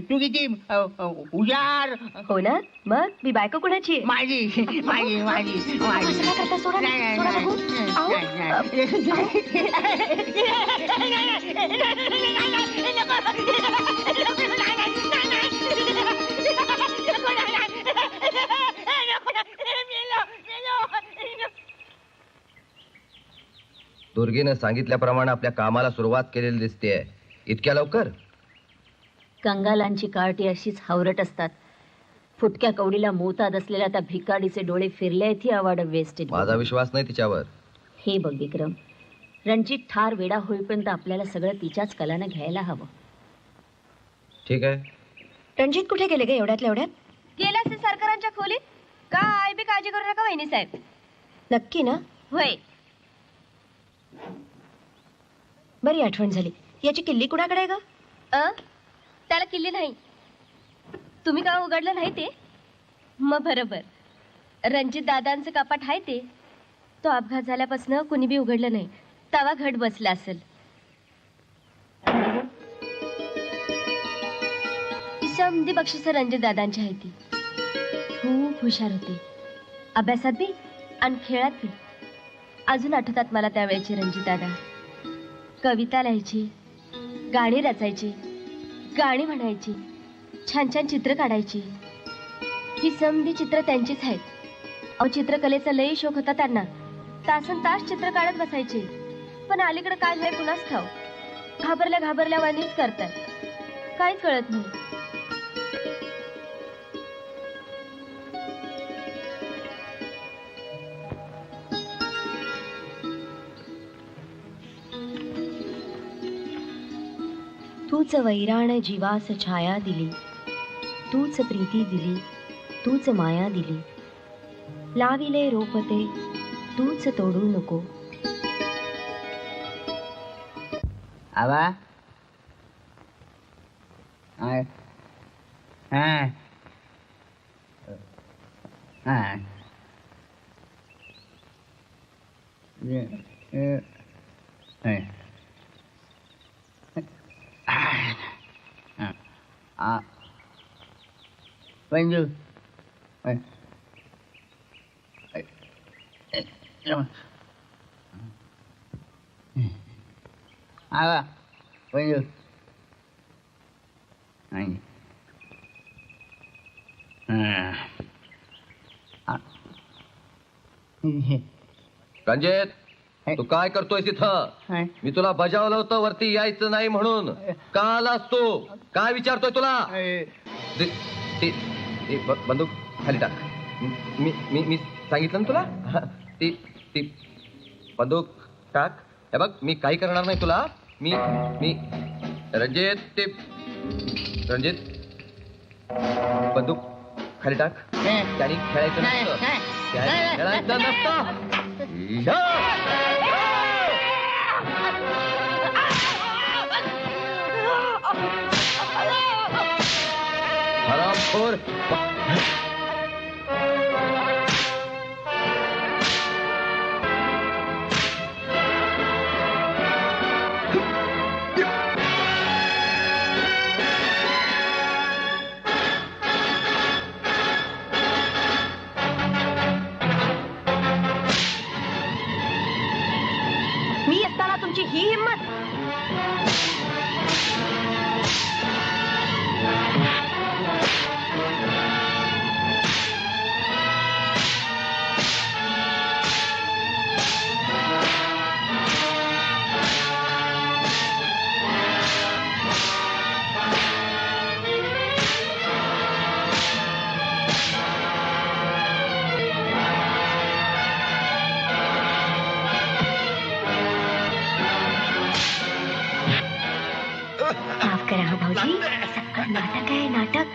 तू किती हुशार. हो ना, मग मी बायको कुणाची आहे? माझी माझी माझी माझी. असं काय करता? सोडा ना, नाही, सोडा नाही, बघू. आऊ. दुर्गीनं सांगितल्याप्रमाणे आपल्या कामाला सुरुवात केलेली दिसतेय. इतक्या लवकर? कंगालांची कार्टी अशीच हावरट असतात. फुटक्या कवडीला मोताद असलेल्या त्या भिकाडीचे डोळे फिरले आहेत ही अवार्ड वेस्टेड. माझा विश्वास नाही तिच्यावर. हे बघ विक्रम, रणजित ठार वेडा होईपर्यंत आपल्याला सगळं तिच्याच कलानं घ्यायला हवं. ठीक आहे. रणजित कुठे गेले ग एवढ्यातल्या एवढ्यात? गेला असेल सरकारांच्या खोलीत. काय बी काळजी करू नका वहिनी साहेब. नक्की ना? होय. बरी आठवण झाली. याची किल्ली कुणाकडे आहे ग? त्याला किल्ली नाही. तुम्ही का उघडलं नाही ते? मग बरोबर. रणजित दादांचं कपाट आहे ते. तो अपघात झाल्यापासून कुणी बी उघडलं नाही. तवा घट बसला असेल. समधी बक्षीस रणजित दादांची आहे ती. खूप हुशार होते अभ्यासात बी आणि खेळात बी. अजून आठवतात मला त्यावेळेचे रणजित दादा. कविता लिहायची, गाणी रचायची, गाणी म्हणायची, छान छान चित्र काढायची. ही समधी चित्र त्यांचीच आहेत. अहो चित्रकलेचा लई शौक होता त्यांना. तासन तास चित्र काढत बसायचे. पण अलीकडे काय झालं कुणास ठाव. घाबरल्या घाबरल्या वाणीच करतात. काहीच कळत नाही. तूच वैराण जीवास छाया दिली, तूच प्रीती दिली, तूच माया दिली. लाविले रोपते तूच तोडू नको. आवा हाय हाय हाय Panju. Apa? Panju. रंजित, तू काय करतोय तिथं? मी तुला बजावलं होतं वरती यायचं नाही म्हणून. का आलास तू? काय विचारतोय तुला? बंदूक खाली टाक. मी मी मी सांगितलं ना तुला. ती ती बंदूक टाक. हे बघ मी काही करणार नाही तुला. मी मी रणजित ते रणजित बंदूक खाली टाक. त्याने खेळायचं नसतं. खेळायचं नसतं. हरामखोर. मी असताना तुमची ही हिंमत? माफ करा हो भाऊजी. सगळं नाटक आहे, नाटक.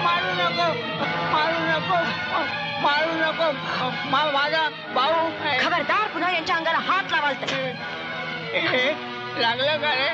मारू नको, मारू नको मारू नको माझा भाऊ खबरदार पुन्हा यांच्या अंगाला हात लावाल लागलं का रे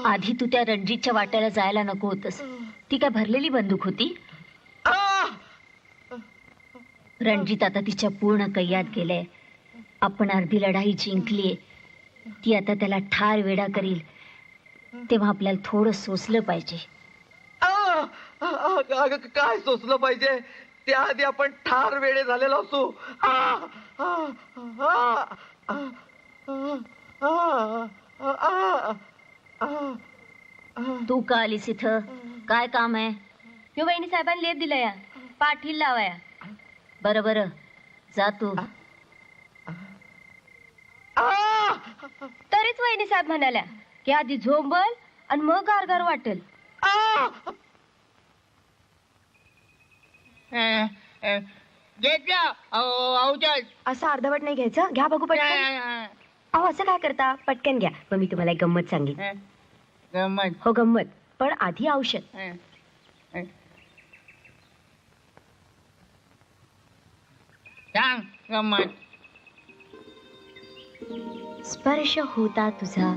आधी तू त्या रणजितच्या वाट्याला जायला नको होतस. ती काय भरलेली बंदूक होती? रणजित आता तिच्या पूर्ण कैयात गेले. आपण अर्धी लढाई जिंकलीये. ती आता त्याला ठार वेडा करील तेव्हा आपल्याला थोडं सोसलं पाहिजे. काय सोचलं पाहिजे? त्याआधी आपण ठार वेडे झालेलो असू. तू का आलीस इथं? काय काम आहे? यो वहिनी साहेबांनी लेप दिला या पाठील लावाया. बरं बरं जा तू. तरीच वहिनी साहेब म्हणाल्या की आधी झोंबल आणि मग गारगार वाटेल. असं अर्धवट नाही घ्यायचं. घ्या बघू पटकन. अहो असं काय करता? पटकन घ्या. मग मी तुम्हाला एक गंमत सांगेन. गंमत? हो गंमत, पण आधी औषध. सांग गंमत. स्पर्श होता तुझा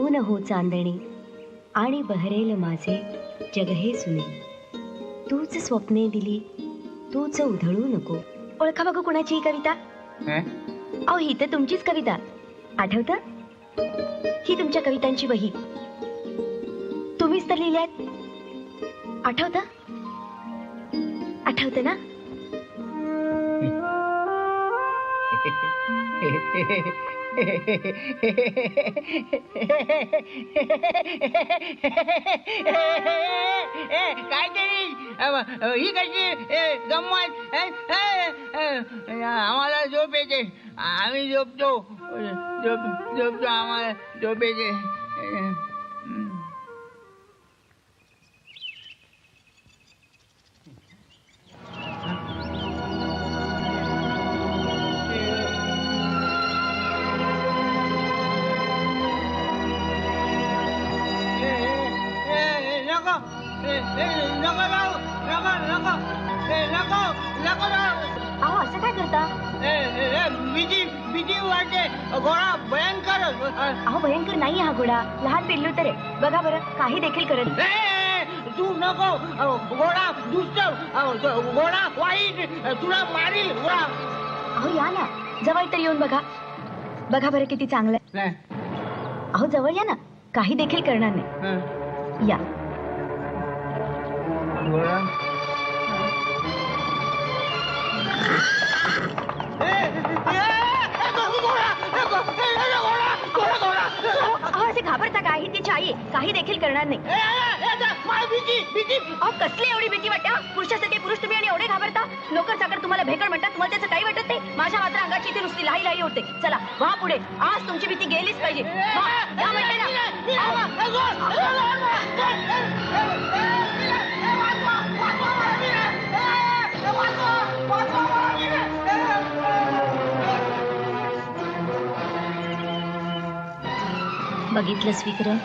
ऊन हो चांदणी आणि बहरेल माझे जग हे सुने. तूच स्वप्ने दिली तूच उधळू नको. ओळखा बघू कुणाची ही कविता? अहो ही तर तुमचीच कविता. आठवतं? ही तुमच्या कवितांची वही तुम्हीच तर लिहिल्यात. आठवतं? आठवतं ना? काय तरी ही कशी गंमत? आम्हाला झोप येते. आम्ही झोपतो. झोपतो आम्हाला झोप येते. अहो असं काय करता? भीती वाटते. घोडा भयंकर. अहो भयंकर नाही हा घोडा. लहान पिल्लू तर आहे. बघा बरं काही देखील करत. तू नको. घोडा दुष्ट. घोडा वाईट. तुला मारील घोडा. अहो या ना जवळ तर येऊन बघा. बघा बरं किती चांगलं आहे. अहो जवळ या ना. काही देखील करणार नाही. या. असे घाबरता का? ही तिची आई आहे. काही देखील करणार नाही. अहो कसली एवढी भीती वाटते? पुरुषासाठी पुरुष तुम्ही आणि एवढे घाबरता? नोकर चाकर तुम्हाला भेकड म्हणतात. तुम्हाला त्याचं काही वाटत नाही? माझ्या मात्र अंगाची इथे नुसती लाई लाई होते. चला व्हा पुढे. आज तुमची भीती गेलीच पाहिजे. बघितलंस विक्रम?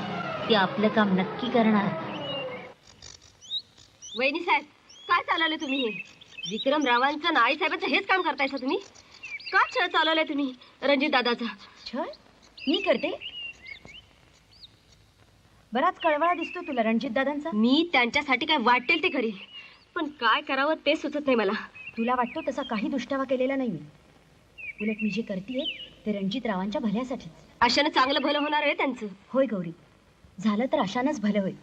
ती आपलं काम नक्की करणार. वहिनी साहेब काय चालवलं तुम्ही हे? विक्रम रावांचं आणि आई साहेबांचं हेच काम करतायसा तुम्ही? का छळ चालवलाय तुम्ही रणजित दादाचा? छळ मी करते? बराच कळवळा दिसतो तुला रणजित दादांचा. मी त्यांच्यासाठी काय वाटेल ते करील, पण काय करावं ते सुचत नाही मला. तुला वाटतो तसा काही दुष्टावा केलेला नाही मी. उलट मी जे करतेय ते रणजित रावांच्या भल्यासाठी. अशानं चांगलं भलं होणार आहे त्यांचं. होय गौरी, झालं तर अशानंच भलं होईल.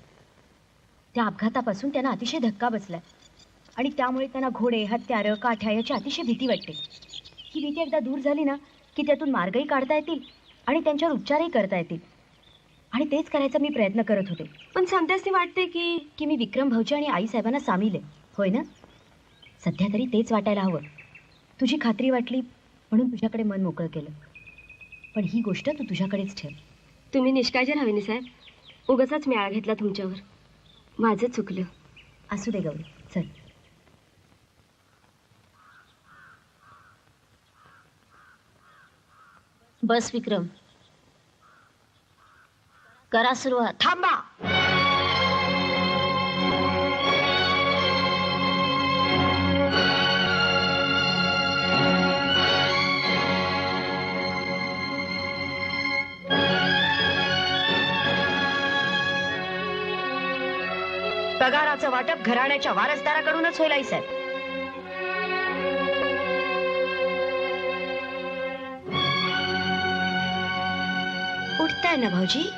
त्या अपघातापासून त्यांना अतिशय धक्का बसलाय आणि त्यामुळे त्यांना घोडे, हत्यारं, काठ्या याची अतिशय भीती वाटते. ही भीती एकदा दूर झाली ना की त्यातून मार्गही काढता येतील आणि त्यांच्यावर उपचारही करता येतील. आणि तेच करायचा मी प्रयत्न करत होते. पण सध्याच ते वाटते की मी विक्रम भाऊजी आणि आई साहेबांना सामील आहे. होय ना? सध्या तरी तेच वाटायला हवं. तुझी खात्री वाटली म्हणून तुझ्याकडे मन मोकळं केलं. पण ही गोष्ट तू तुझ्याकडेच ठेव. तुम्ही निष्काळजी राहावी साहेब. उगाचच म्याळ घेतला तुमच्यावर. माझं चुकलं. असू दे गौरी, चल. बस विक्रम, करा सुरुवात. थांबा. पगाराचं वाटप घराण्याच्या वारसदाराकडूनच होईल आई साहेब. उठताय ना भाऊजी?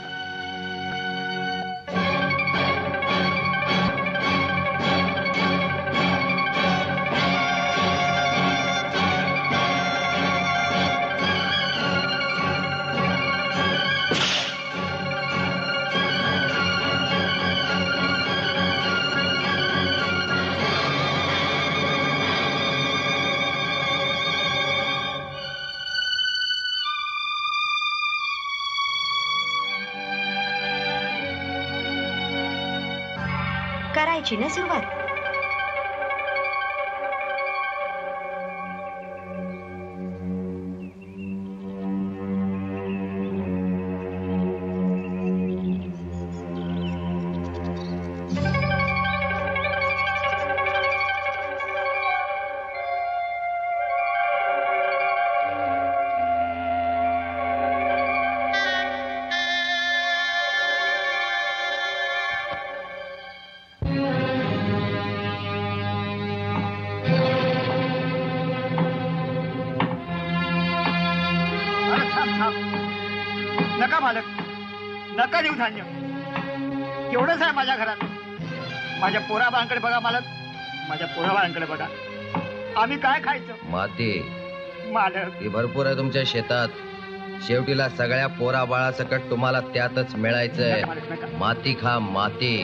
करायची ना सुरुवात. नका मालक, नका देऊ धान्य. एवढंच आहे माझ्या घरात. माझ्या पोराबाळांकडे बघा मालक, माझ्या पोराबाळांकडे बघा. आम्ही काय खायचं? माती मालक, ती भरपूर आहे तुमच्या शेतात. शेवटीला सगळ्या पोराबाळासकट तुम्हाला त्यातच मिळायचंय. मालक नका. माती खा, माती.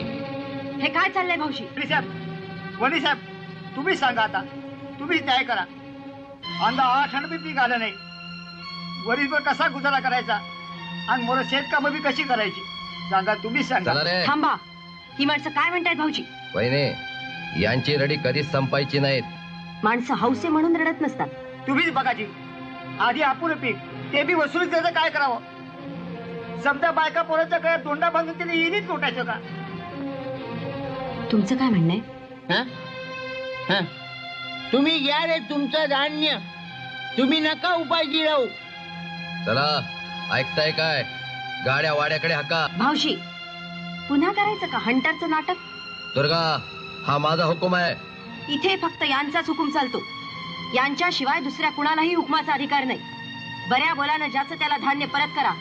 हे काय चाललंय भाऊजी? साहेब, वणी साहेब, तुम्हीच सांगा आता. तुम्हीच न्याय करा. अंदा 8 आणे बी पीक आलं नाही. वरीसभर कसा गुजारा करायचा आणि मोर शेतकामं बी कशी करायची? सांगा, तुम्हीच सांगा. चला रे. थांबा. ही माणसं काय म्हणतायत भाऊजी? वहिनी, यांची रडी कधीच संपायची नाहीत. माणसं हौसे म्हणून रडत नसतात. तुम्हीच बघाची. आधी आपण पीक ते बी वसूल त्याचं काय करावं? समजा बायका पोराच्या गळ्यात दोंडा बांधून तिने इरीच लोटायचं का? तुमचं काय म्हणणं आहे? तुम्ही घ्या रे तुमचं धान्य. तुम्ही नका उपाय गिळवू. चला, ऐकताय काय? गाड्या वाड्याकडे हाका. भाऊजी, पुन्हा करायचं का हंटरचं नाटक? दुर्गा, हा माझा हुकूम आहे. इथे फक्त यांचाच हुकूम चालतो. यांच्याशिवाय दुसऱ्या कुणालाही हुकमाचा अधिकार नाही. बऱ्या बोलानं ज्याचं त्याला धान्य परत करा.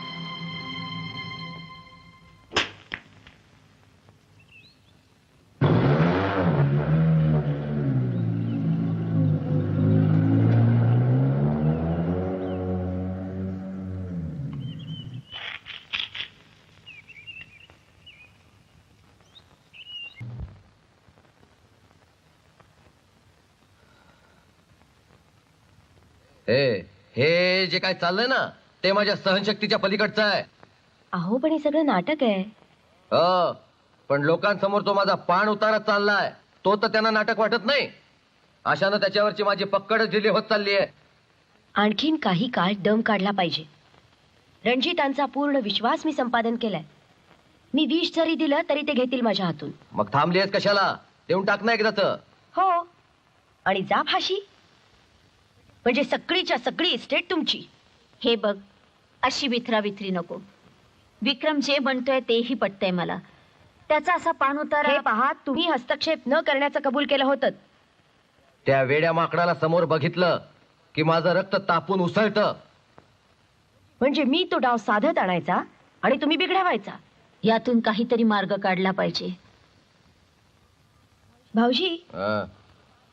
हे जे काय चाललंय ना, ते माझ्या सहनशक्तीच्या पलीकडचं आहे. अहो, पण हे सगळं नाटक आहे. पण लोकांसमोर तो माझा पाण उतारत चाललाय. तो तर त्यांना नाटक वाटत नाही. अशानं त्याच्यावरची माझी पक्कडच ढिली होत चालली आहे. आणखीन काही काळ दम काढला पाहिजे. रणजितांचा पूर्ण विश्वास मी संपादन केलाय. मी विष जरी दिलं तरी ते घेतील माझ्या हातून. मग थांबलीयस कशाला? देऊन टाक ना एकदाच. हो, आणि जा फाशी. म्हणजे सगळीच्या सगळी इस्टेट तुमची. हे बघ, अशी विथराविथरी नको. विक्रम जे म्हणतोय तेही पटतंय मला. त्याचा असा पाण उतारा. हे पहा, तुम्ही हस्तक्षेप न करण्याचं कबूल केलं होतं. त्या वेड्या माकडाला समोर बघितलं की माझं रक्त तापून उसळतं. म्हणजे मी तो डाव साधत आणायचा आणि तुम्ही बिघडवायचा. यातून काहीतरी मार्ग काढला पाहिजे. भाऊजी,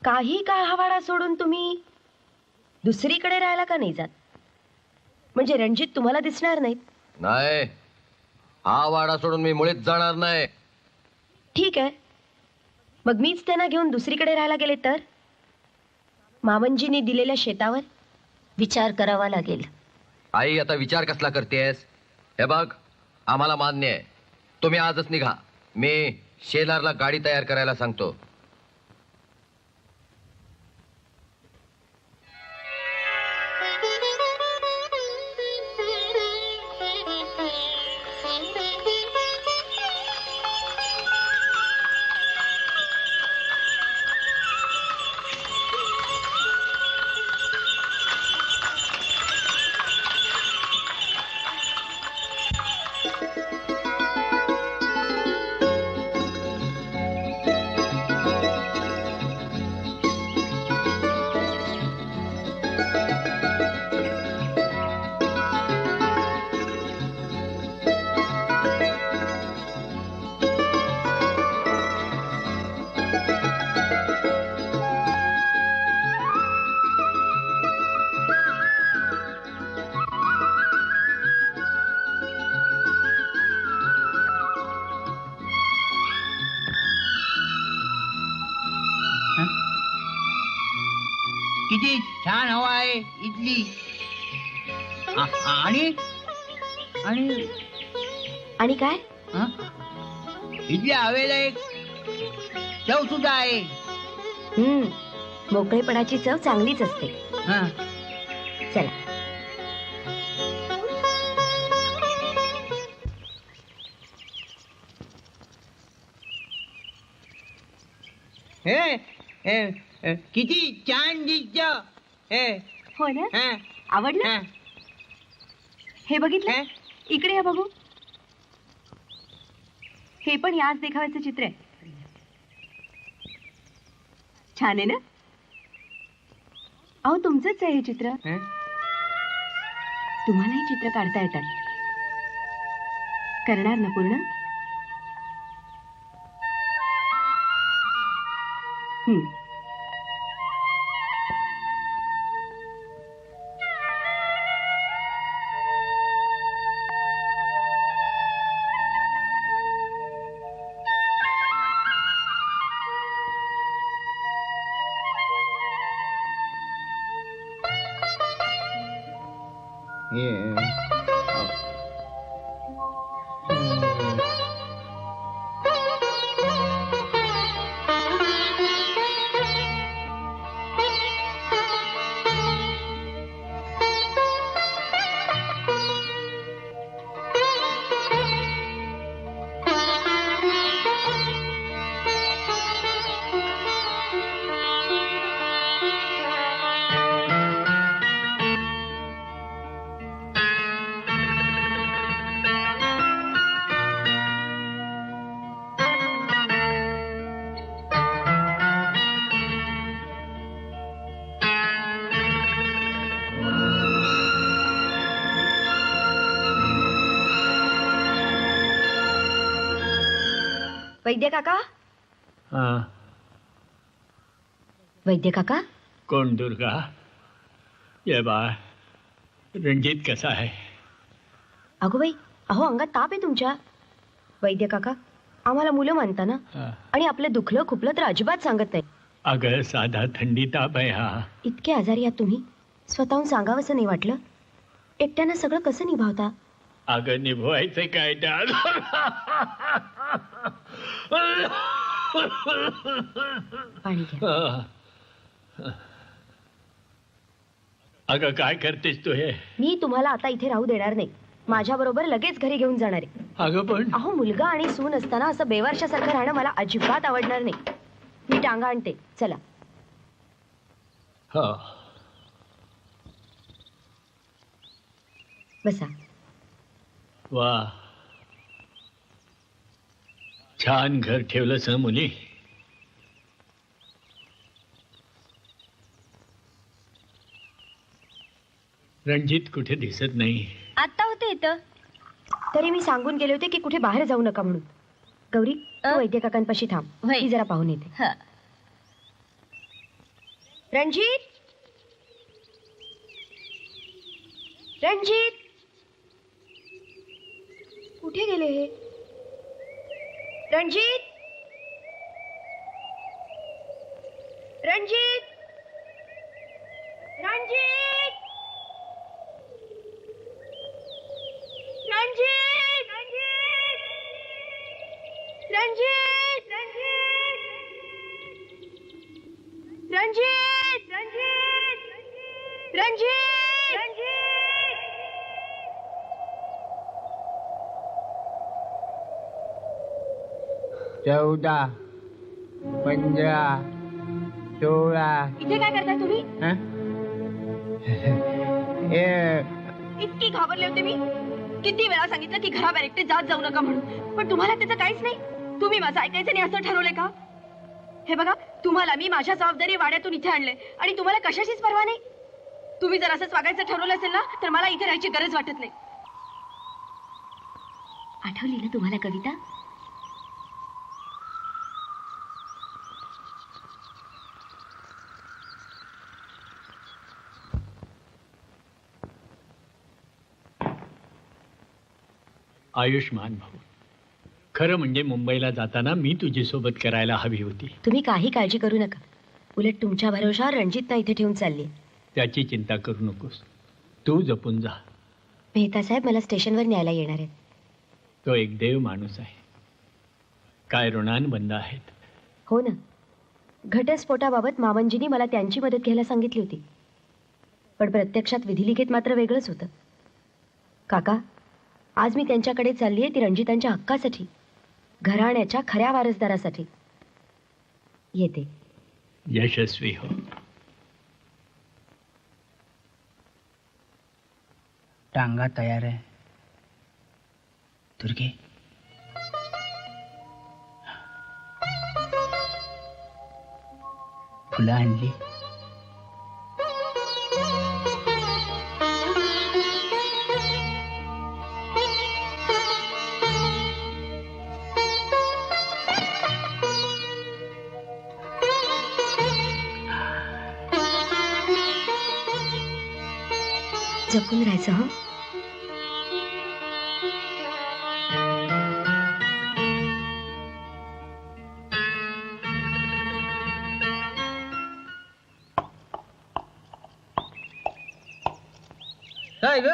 काही काळ हा वाडा सोडून तुम्ही दुसरीकडे राहायला का नाही जात? म्हणजे रणजित तुम्हाला दिसणार नाहीत. नाही, हा वाडा सोडून मी मुळीच जाणार नाही. ठीक आहे, मग मीच त्यांना घेऊन दुसरीकडे राहायला गेले तर? मामनजींनी दिलेल्या शेतावर विचार करावा लागेल. आई, आता विचार कसला करतेस? हे बघ, आम्हाला मान्य आहे. तुम्ही आजच निघा. मी शेलारला गाडी तयार करायला सांगतो. किती छान हवा आहे इथली. आणि आणि आणि काय? इथल्या हवेला एक चव सुद्धा आहे. मोकळेपणाची चव चांगलीच असते. चला. किती छान दिसत. हो ना? आवडलं? हे बघितलं? इकडे या बघू. हे पण याच देखाव्याचं चित्र आहे. छान आहे ना? अहो तुमचंच आहे हे चित्र. तुम्हालाही चित्र काढता येतात. करणार ना पूर्ण? वैद्य काका. वैद्य काका. कोण दुर्गा? ये बाळ, रणजित कसा आहे? अगो बाई, अहो अंगात ताप आहे तुमच्या. वैद्य काका, आम्हाला मुलं मानता ना, आणि आपलं दुखलं खुपलं तर अजिबात सांगत नाही. अगं साधा थंडी ताप आहे हा. इतके आजारी आहात तुम्ही, स्वतःहून सांगावंसं नाही वाटलं? एकट्यानं सगळं कसं निभावता? अगं निभवायचं काय त्यात? पाणी घ्या. अगं काय करतेस तू हे? मी तुम्हाला आता इथे राहू देणार नाही. माझ्या बरोबर लगेच घरी घेऊन जाणार आहे. अगं पण अहो मुलगा आणि सून असताना असं बेवारशासारखं राहणं मला अजिबात आवडणार नाही. मी टांगा आणते, चला. बसा. वा, छान घर ठेवलंस हं मुली. रणजित कुठे दिसत नाही. आता होते इथं. तरी मी सांगून गेले होते की कुठे बाहेर जाऊ नका म्हणून. गौरी, तू वैद्य काकांपाशी थांब, मी जरा पाहून येते. रणजित, रणजित, कुठे गेले हे? रणजित, रणजित, रणजित, रणजित, रणजित रणजित रणजित रणजित चौदा 15 16 इथे काय करताय तुम्ही? ए इतकी घाबरले होते मी. किती वेळा सांगितलं की घराबाहेर एकटे जात जाऊ नका म्हणून, पण तुम्हाला त्याचं काहीच नाही. तुम्ही माझं ऐकायचं नाही असं ठरवलंय का? हे बघा, तुम्हाला मी माझ्या जबाबदारी वाड्यातून इथे आणले आणि तुम्हाला कशाचीच पर्वा नाही. तुम्ही जर असंच वागायचं ठरवलं असेल ना, तर मला इथे राहायची गरज वाटत नाही. आठवली ना तुम्हाला कविता? आयुष्मान भाऊ, खरं म्हणजे मुंबईला जाताना मी तुझी सोबत करायला हवी होती. तुम्ही काही काळजी करू नका. उलट तुमच्या भरोशावर रणजितना इथे ठेवून चालली. त्याची चिंता करू नकोस, तू जपून जा. मेहता साहेब मला स्टेशनवर न्यायला येणार आहेत. तो एक देव माणूस आहे. काय ऋणानुबंध आहेत. हो ना. घटस्फोटाबाबत मामंजींनी मला त्यांची मदत घ्यायला सांगितली होती, पण प्रत्यक्षात विधिलिखित मात्र वेगळंच होतं. काका, आज मी त्यांच्याकडे चालली आहे ती रणजितांच्या हक्कासाठी, घराण्याच्या खऱ्या वारसदारासाठी. येते. यशस्वी हो. टांगा तयार आहे. दुर्गे, फुलं आणली. जपून राहायचं हं. काय ग,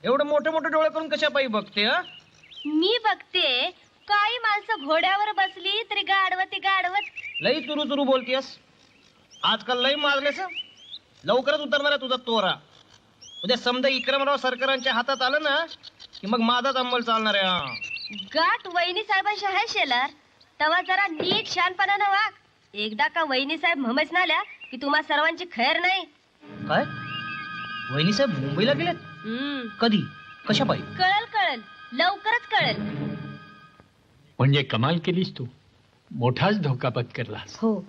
एवढं मोठे मोठे डोळे करून कशा पायी बघते? मी बघते काही माणसं घोड्यावर बसली तरी गाडवती गाडवत. लई तुरू तुरू बोलतेस. आजकाल लई माजलेस. लवकरच उतरणार आहे तुझा तोरा. उद्या समजा विक्रमराव सरकारांच्या हातात आलं ना की मग माझाच अंमल चालणार आहे. गाठ वहिनी साहेबांशी आहे शेलार, तेव्हा जरा नीट शानपणानं वाग. एकदा का वहिनी साहेब म्हमच नाल्या की तुम्हा सर्वांची खैर नाही. काय, वहिनी साहेब मुंबईला गेलेत? कधी, कशा पायी? कळल कळल, लवकरच कळल. म्हणजे कमाल केलीस तू. मोठाच धोका पत्करलास. हो,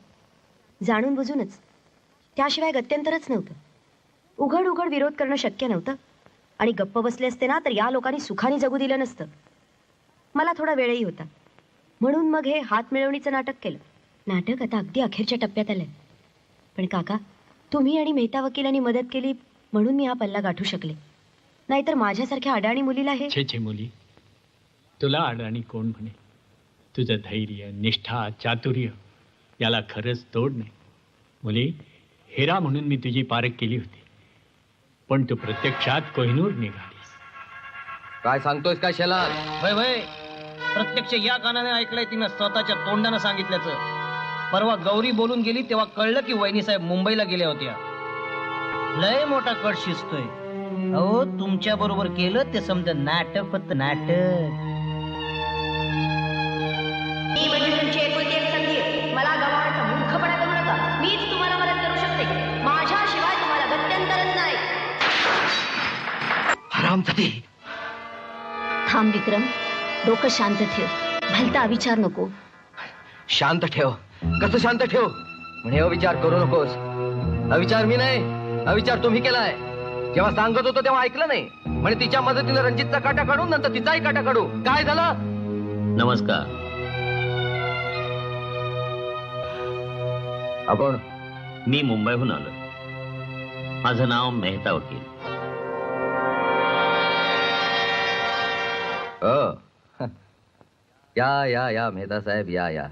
जाणून बुजूनच. त्याशिवाय गत्यंतरच नव्हतं. उघड उघड विरोध करणं शक्य नव्हतं आणि गप्प बसले असते ना तर या लोकांनी सुखाने जगू दिलं नसतं. मला थोडा वेळही होता म्हणून मग हे हात मिळवणीचं नाटक केलं. नाटक आता अगदी अखेरच्या टप्प्यात आलंय. पण काका, तुम्ही आणि मेहता वकिलांनी मदत केली म्हणून मी हा पल्ला गाठू शकले. नाहीतर माझ्यासारख्या अडाणी मुलीला हे. छे मुली, तुला अडाणी कोण म्हणे? तुझं धैर्य, निष्ठा, चातुर्य याला खरंच तोड नाही. मुली, हेरा म्हणून मी तुझी पारख केली होती, पण तू प्रत्यक्षात कोहिनूर निघालीस. काय सांगतोयस काय शेलार? वय वय, प्रत्यक्ष या कानाने ऐकलंय तिनं स्वतःच्या तोंडानं सांगितल्याचं. परवा गौरी बोलून गेली तेव्हा कळलं की वहिनी साहेब मुंबईला गेल्या होत्या. लय मोठा कट शिजतोय. अहो, तुमच्या बरोबर केलं ते समज नाटक, फक्त नाटक. मला गमावण्याचा मूर्खपणा करू नका. मीच तुम्हाला मदत करू शकते. माझ्याशिवाय तुम्हाला गत्यंतरच नाही. हरामजादी. थांब विक्रम, डोकं शांत ठेव. भलता विचार नको. शांत ठेव? कसं शांत ठेव? म्हणे अविचार करू नकोस. अविचार मी नाही, अविचार तुम्ही केलाय. जेव्हा सांगत होतो तेव्हा ऐकलं नाही. म्हणे तिच्या मदतीने रणजितचा काटा काढू, नंतर तिचाही काटा काढू. काय झालं? नमस्कार. आपण? मी मुंबईहून आलो. माझं नाव मेहता वकील. या या या मेहता साहेब, या या.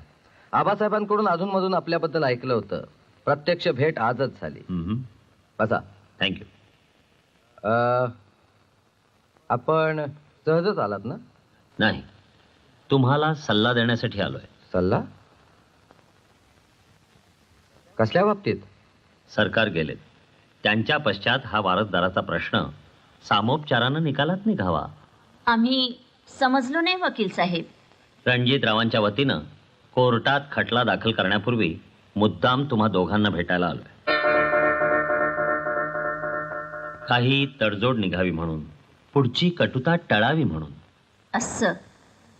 आबासाहेबांकडून अधूनमधून आपल्याबद्दल ऐकलं होतं. प्रत्यक्ष भेट आजच झाली. बसा. थँक्यू. आपण सहजच आलात ना? नाही, तुम्हाला सल्ला देण्यासाठी आलोय. सल्ला कसल्या बाबतीत? सरकार गेलेत, त्यांच्या पश्चात हा वारसदाराचा प्रश्न सामोपचारानं निकालात निघावा. आम्ही समजलो नाही वकील साहेब. रणजितरावांच्या वतीनं कोर्टात खटला दाखल करण्यापूर्वी मुद्दाम तुम्हा दोघांना भेटायला आलोय. काही तडजोड निघावी म्हणून, पुढची कटुता टळावी म्हणून. असं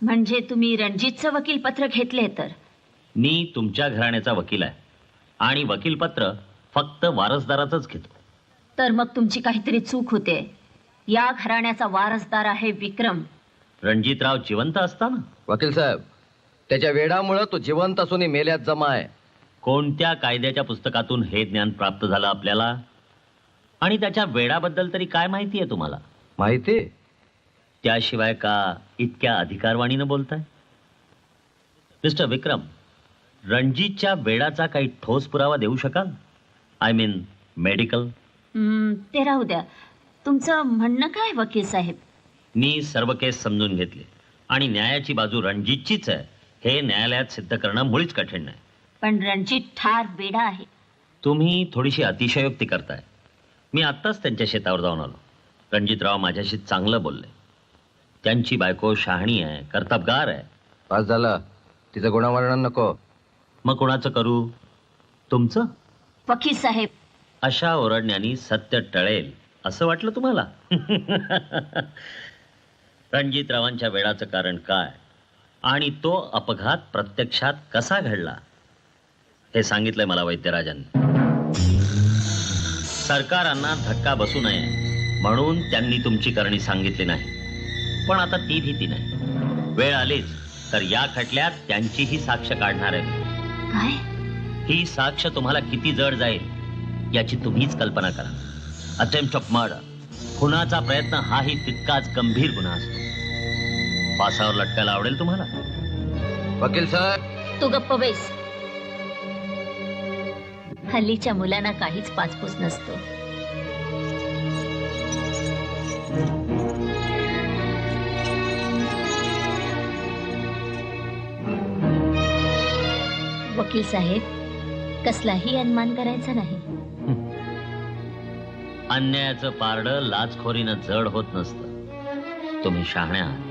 म्हणजे तुम्ही रणजितचं वकीलपत्र घेतले तर? मी तुमच्या घराण्याचा वकील आहे आणि वकीलपत्र फक्त वारसदाराचंच घेतो. तर मग तुमची काहीतरी चूक होते. या घराण्याचा वारसदार आहे विक्रम. रणजितराव जिवंत असताना? वकील साहेब, त्याच्या वेडामुळं तो जिवंत असून मेल्यात जमा आहे. कोणत्या कायद्याच्या पुस्तकातून हे ज्ञान प्राप्त झालं आपल्याला? आणि त्याच्या वेडाबद्दल तरी काय माहिती आहे तुम्हाला? माहिती? त्याशिवाय का इतक्या अधिकारवाणीनं बोलताय? मिस्टर विक्रम, रणजितच्या वेडाचा काही ठोस पुरावा देऊ शकाल? I mean medical. ते राहू द्या. तुमचं म्हणणं काय वकील साहेब? मी सर्व केस समजून घेतली आणि न्यायाची बाजू रणजितचीच आहे हे न्यायालयात सिद्ध करणं मुळीच कठीण नाही. पण रणजित ठार वेडा आहे. तुम्ही थोडीशी अतिशयोक्ती करताय. मी आत्ताच त्यांच्या शेतावर जाऊन आलो. रणजितराव माझ्याशी चांगलं बोलले. त्यांची बायको शहाणी आहे, कर्तबगार आहे. पास झालं, तिचं गुणवर्णन नको. मग कोणाचं करू? तुमचं? वकील साहेब, अशा ओरडण्यानी सत्य टळेल असं वाटलं तुम्हाला? रणजितरावांच्या वेळाचं कारण काय आणि तो अपघात प्रत्यक्षात कसा घडला हे सांगितलंय मला वैद्यराजांनी. सरकारांना धक्का बसू नये म्हणून त्यांनी तुमची करणी सांगितली नाही. पण आता ती भीती नाही. वेळ आलीच तर या खटल्यात त्यांचीही साक्ष काढणार आहे. काय? ही साक्ष तुम्हाला किती जड जाईल याची तुम्हीच कल्पना करा. अटेम्प्ट ऑफ मर्डर, खुनाचा प्रयत्न हाही तितकाच गंभीर गुन्हा असतो. फासावर लटकायला आवडेल तुम्हाला? वकील साहेब, तू गप्प बैस. हल्लीच्या मुलांना काहीच पाचपूस नसतो. वकील साहेब, कसलाही अनुमान करायचा नाही. अन्यायाचं पारडं लाचखोरीनं जड होत नसतं. तुम्ही शहाणे आहात.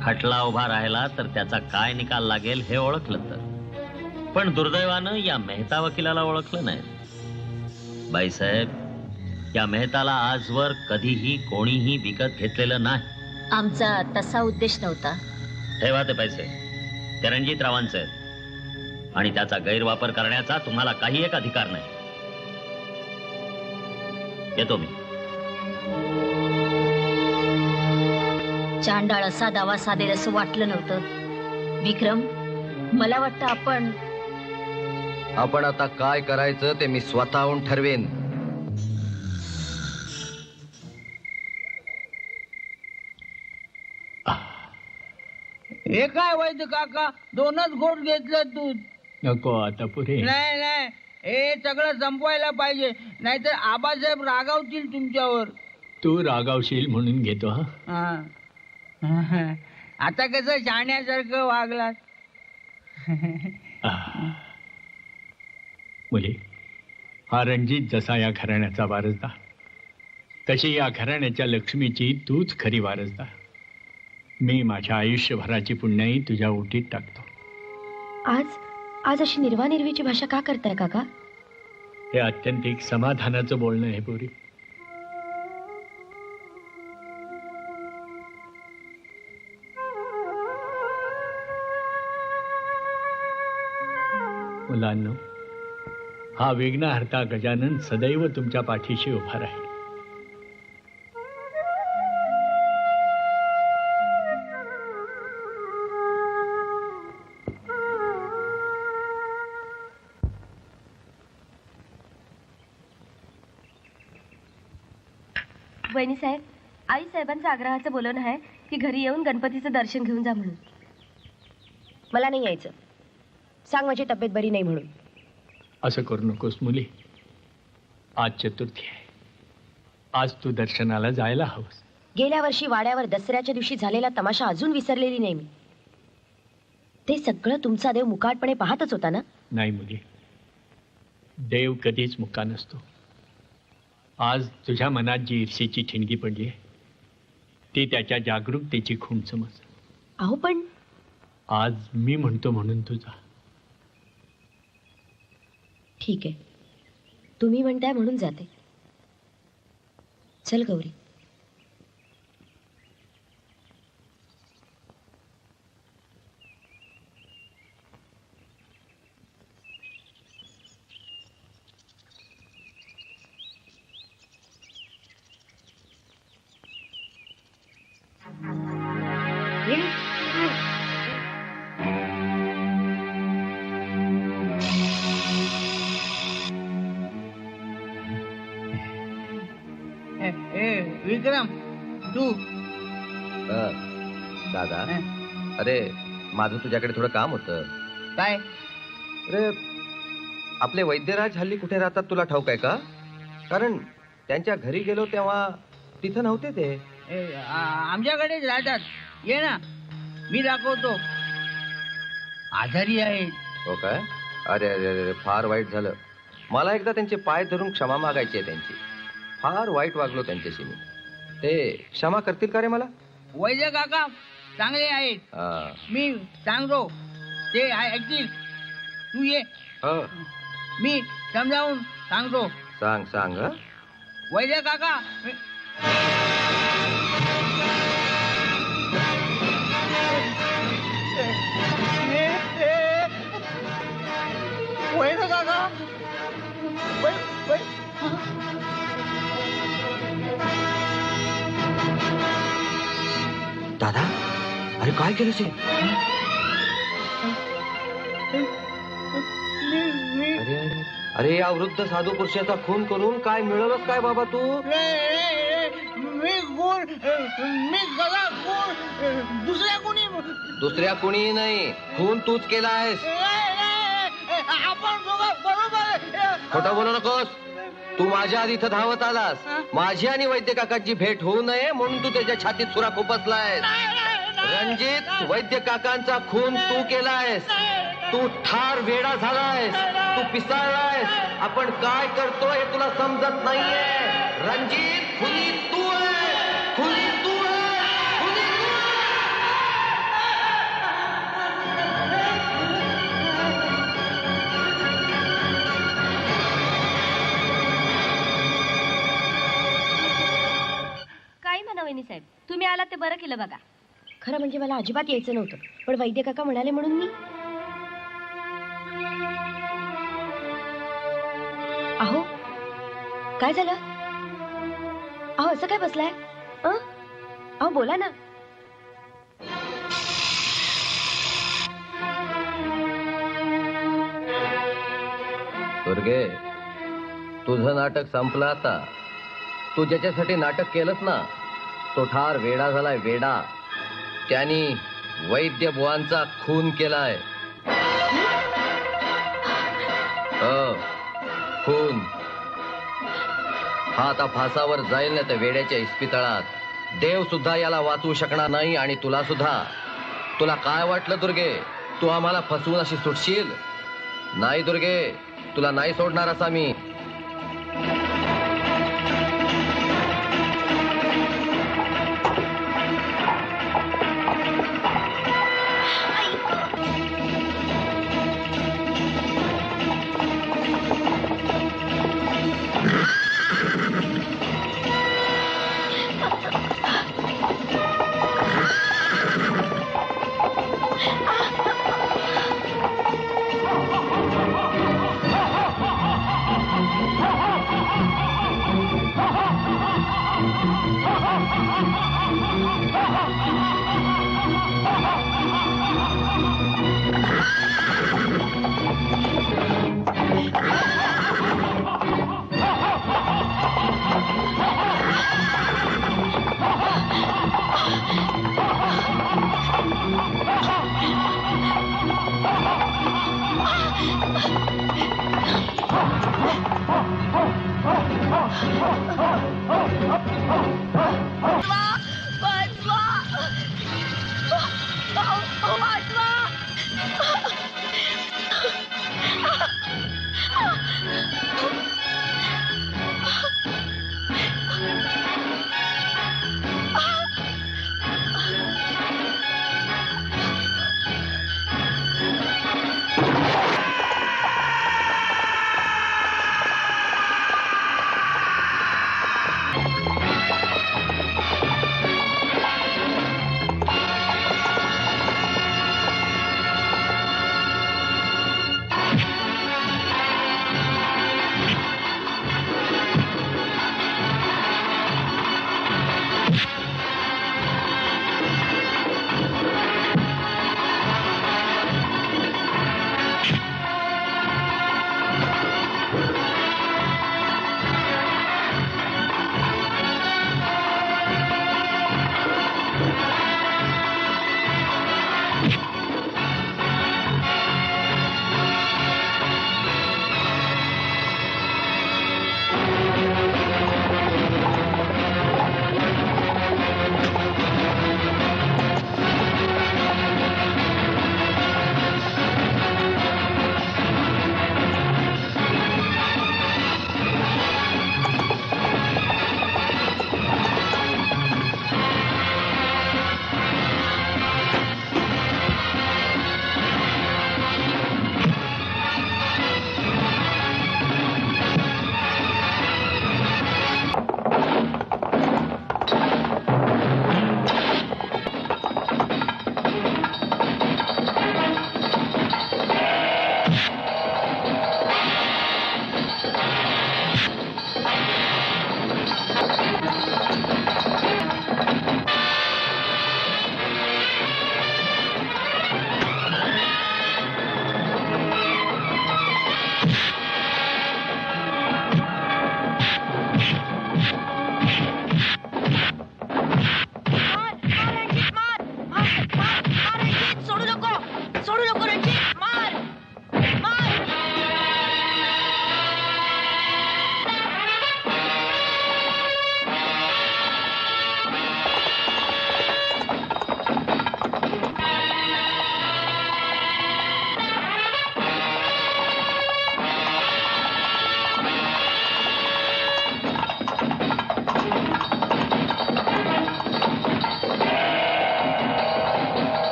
खटला उभा राहिला तर त्याचा काय निकाल लागेल हे ओळखलं तर. पण दुर्दैवानं या मेहता वकिलाला ओळखलं नाही. बाईसाहेब, या मेहताला आजवर कधीही कोणीही विकत घेतलेलं नाही. आमचा तसा उद्देश नव्हता. ठेवा ते पैसे, ते रणजितरावांचे आहेत आणि त्याचा गैरवापर करण्याचा तुम्हाला काही एक अधिकार नाही. येतो मी. चांडाळ असा दावा साधेल असं वाटलं नव्हतं. विक्रम, मला वाटतं आपण आता काय करायचं ते मी स्वतःहून ठरवेन. हे काय वैद्य काका, 2च घोट घेतलं दूध. नको आता पुरे. नाही नाही, हे सगळं संपवायला पाहिजे, नाहीतर आबासाहेब रागावतील तुमच्यावर. तू रागावशील म्हणून घेतो. हा, आता कसं शाण्यासारखं वागलात. मुले, हा रणजित जसा या घराण्याचा वारसदार, तशी या घराण्याच्या लक्ष्मीची तूच खरी वारसदार. मी माझ्या आयुष्यभराची पुण्याई तुझ्या ओटीत टाकतो. आज अशी निर्वानिर्वीची भाषा का करताय काका? हे अत्यंतिक समाधानाचं बोलणं आहे पोरी. मुलांनो, हा विघ्नहर्ता गजानन सदैव तुमच्या पाठीशी उभा राहील. वहिनी साहेब, आई साहेबांचं आग्रहाचं बोलवणं आहे की घरी येऊन गणपतीचं दर्शन घेऊन जा म्हणून. मला नाही यायचं. सांग माझी तब्येत बरी नाही म्हणून. असं करू नकोस मुली. आज चतुर्थी आहे. आज तू दर्शनाला जायला हवंस. गेल्या वर्षी वाड्यावर दसऱ्याच्या दिवशी झालेला तमाशा अजून विसरलेली नाही मी. ते सगळं तुमचा देव मुकाटपणे पाहतच होता ना? नाही मुली, देव कधीच मुका नसतो. आज तुझ्या मनात जी ईर्षेची ठिणगी पडली आहे ती त्याच्या जागरूकतेची खूण समज. अहो पण आज मी म्हणतो म्हणून तुझा. ठीक आहे, तुम्ही म्हणताय म्हणून जाते. चल गौरी. विक्रम तू दादा, अरे माझं तुझ्याकडे थोडं काम होतं. काय? अरे आपले वैद्यराज हल्ली कुठे राहतात तुला ठाऊक आहे का? कारण त्यांच्या घरी गेलो तेव्हा तिथं नव्हते ते. आमच्याकडेच राहतात. ये ना, मी दाखवतो. आजारी आहे. हो काय? अरे अरे अरे, फार वाईट झालं. मला एकदा त्यांचे पाय धरून क्षमा मागायची आहे त्यांची. फार वाईट वागलो त्यांच्याशी मी. ते क्षमा करतील का रे मला? वैद्य काका चांगले आहेत. मी सांगतो ते ऐकतील. तू ये. मी समजावून सांगतो. सांग सांग. वैद्य काका. वैद्य काका. दादा, अरे काय केलं ते? अरे अरे अरे, या वृद्ध साधू पुरुषाचा खून करून काय मिळवलंच काय बाबा तू? मी गला कोण? दुसऱ्या कुणी नाही, खून तूच केला आहेस. आपण बरोबर. खोटं बोलू नकोस. तू माझ्या आधी इथं धावत आलास. माझी आणि वैद्य काकाची भेट होऊ नये म्हणून तू त्याच्या छातीत सुरा खुपसलायस. रणजित, वैद्य काकांचा खून तू केलायस. तू ठार वेडा झालायस. तू पिसाळलायस. आपण काय करतो हे तुला समजत नाहीये. रणजित, खुनी तू आहे. खुनी तू आहे. खुनी तू आहे. काही म्हणा वहिनी साहेब, तुम्ही आलात ते बरं केलं बघा. खरं म्हणजे मला अजिबात यायचं नव्हतं, पण वैद्य काका म्हणाले म्हणून मी. अहो काय झालं? अहो असं काय बसलाय? अहो बोला ना. दुर्गे, तुझं नाटक संपलं आता. तू ज्याच्यासाठी नाटक केलंस ना, तो ठार वेडा झालाय. वेडा. त्यांनी वैद्य बुवांचा खून केलाय. खून. हा आता फासावर जाईल ना त्या वेड्याच्या इस्पितळात. देव सुद्धा याला वाचवू शकणार नाही आणि तुला सुद्धा. तुला काय वाटलं दुर्गे, तू आम्हाला फसवून अशी सुटशील? नाही दुर्गे, तुला नाही सोडणार असा मी.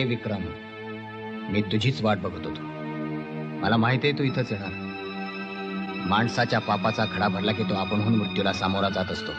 विक्रम, मी तुझीच वाट बघत होतो. मला माहिती आहे तू इथंच येणार. माणसाच्या पापाचा खडा भरला की तो आपणहून मृत्यूला सामोरा जात असतो.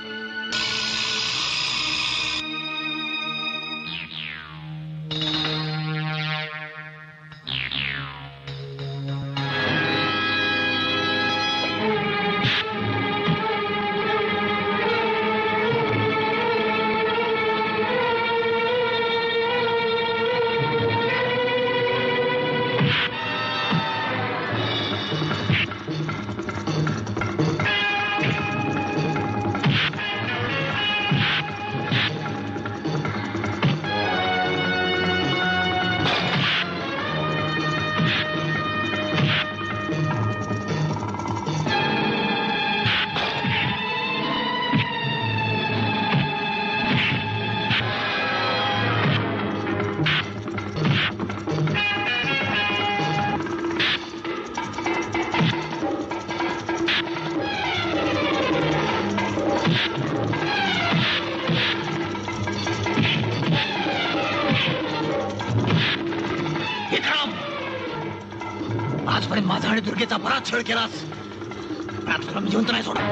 आजपर्यंत माझा आणि दुर्गेचा बराच छळ केलास, आता तुला मी जिवंत नाही सोडा.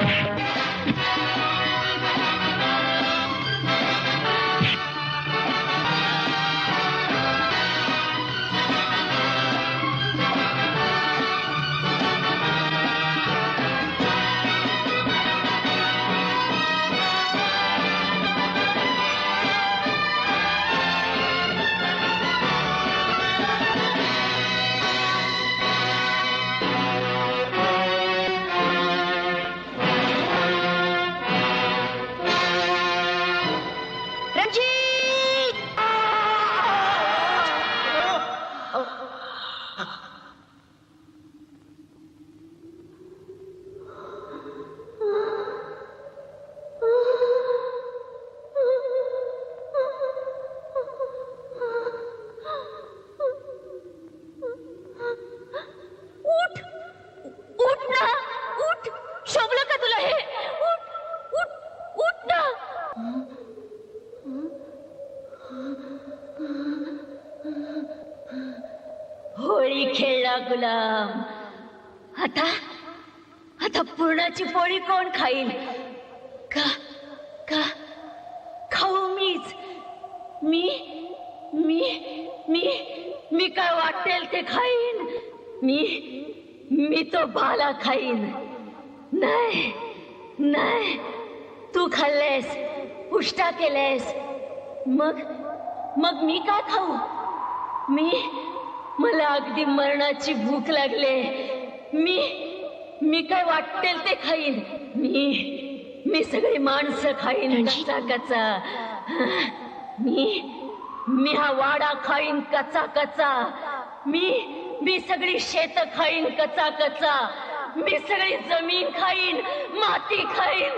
होळी खेळला गुलाम. आता आता पुरणाची पोळी कोण खाईल? का का खाऊ मीच? मी मी मी मी काय वाटेल ते खाईन. मी तो भाला खाईन. नाही नाही, तू खाल्लेस, उष्टा केलेस, मग मी काय खाऊ? मला अगदी मरणाची भूक लागले. मी काय वाटेल ते खाईन. मी सगळी माणसं खाईन कचा कचा. मी हा वाडा खाईन कचा कचा. मी सगळी शेत खाईन कचा कचा. मी सगळी जमीन खाईन, माती खाईन.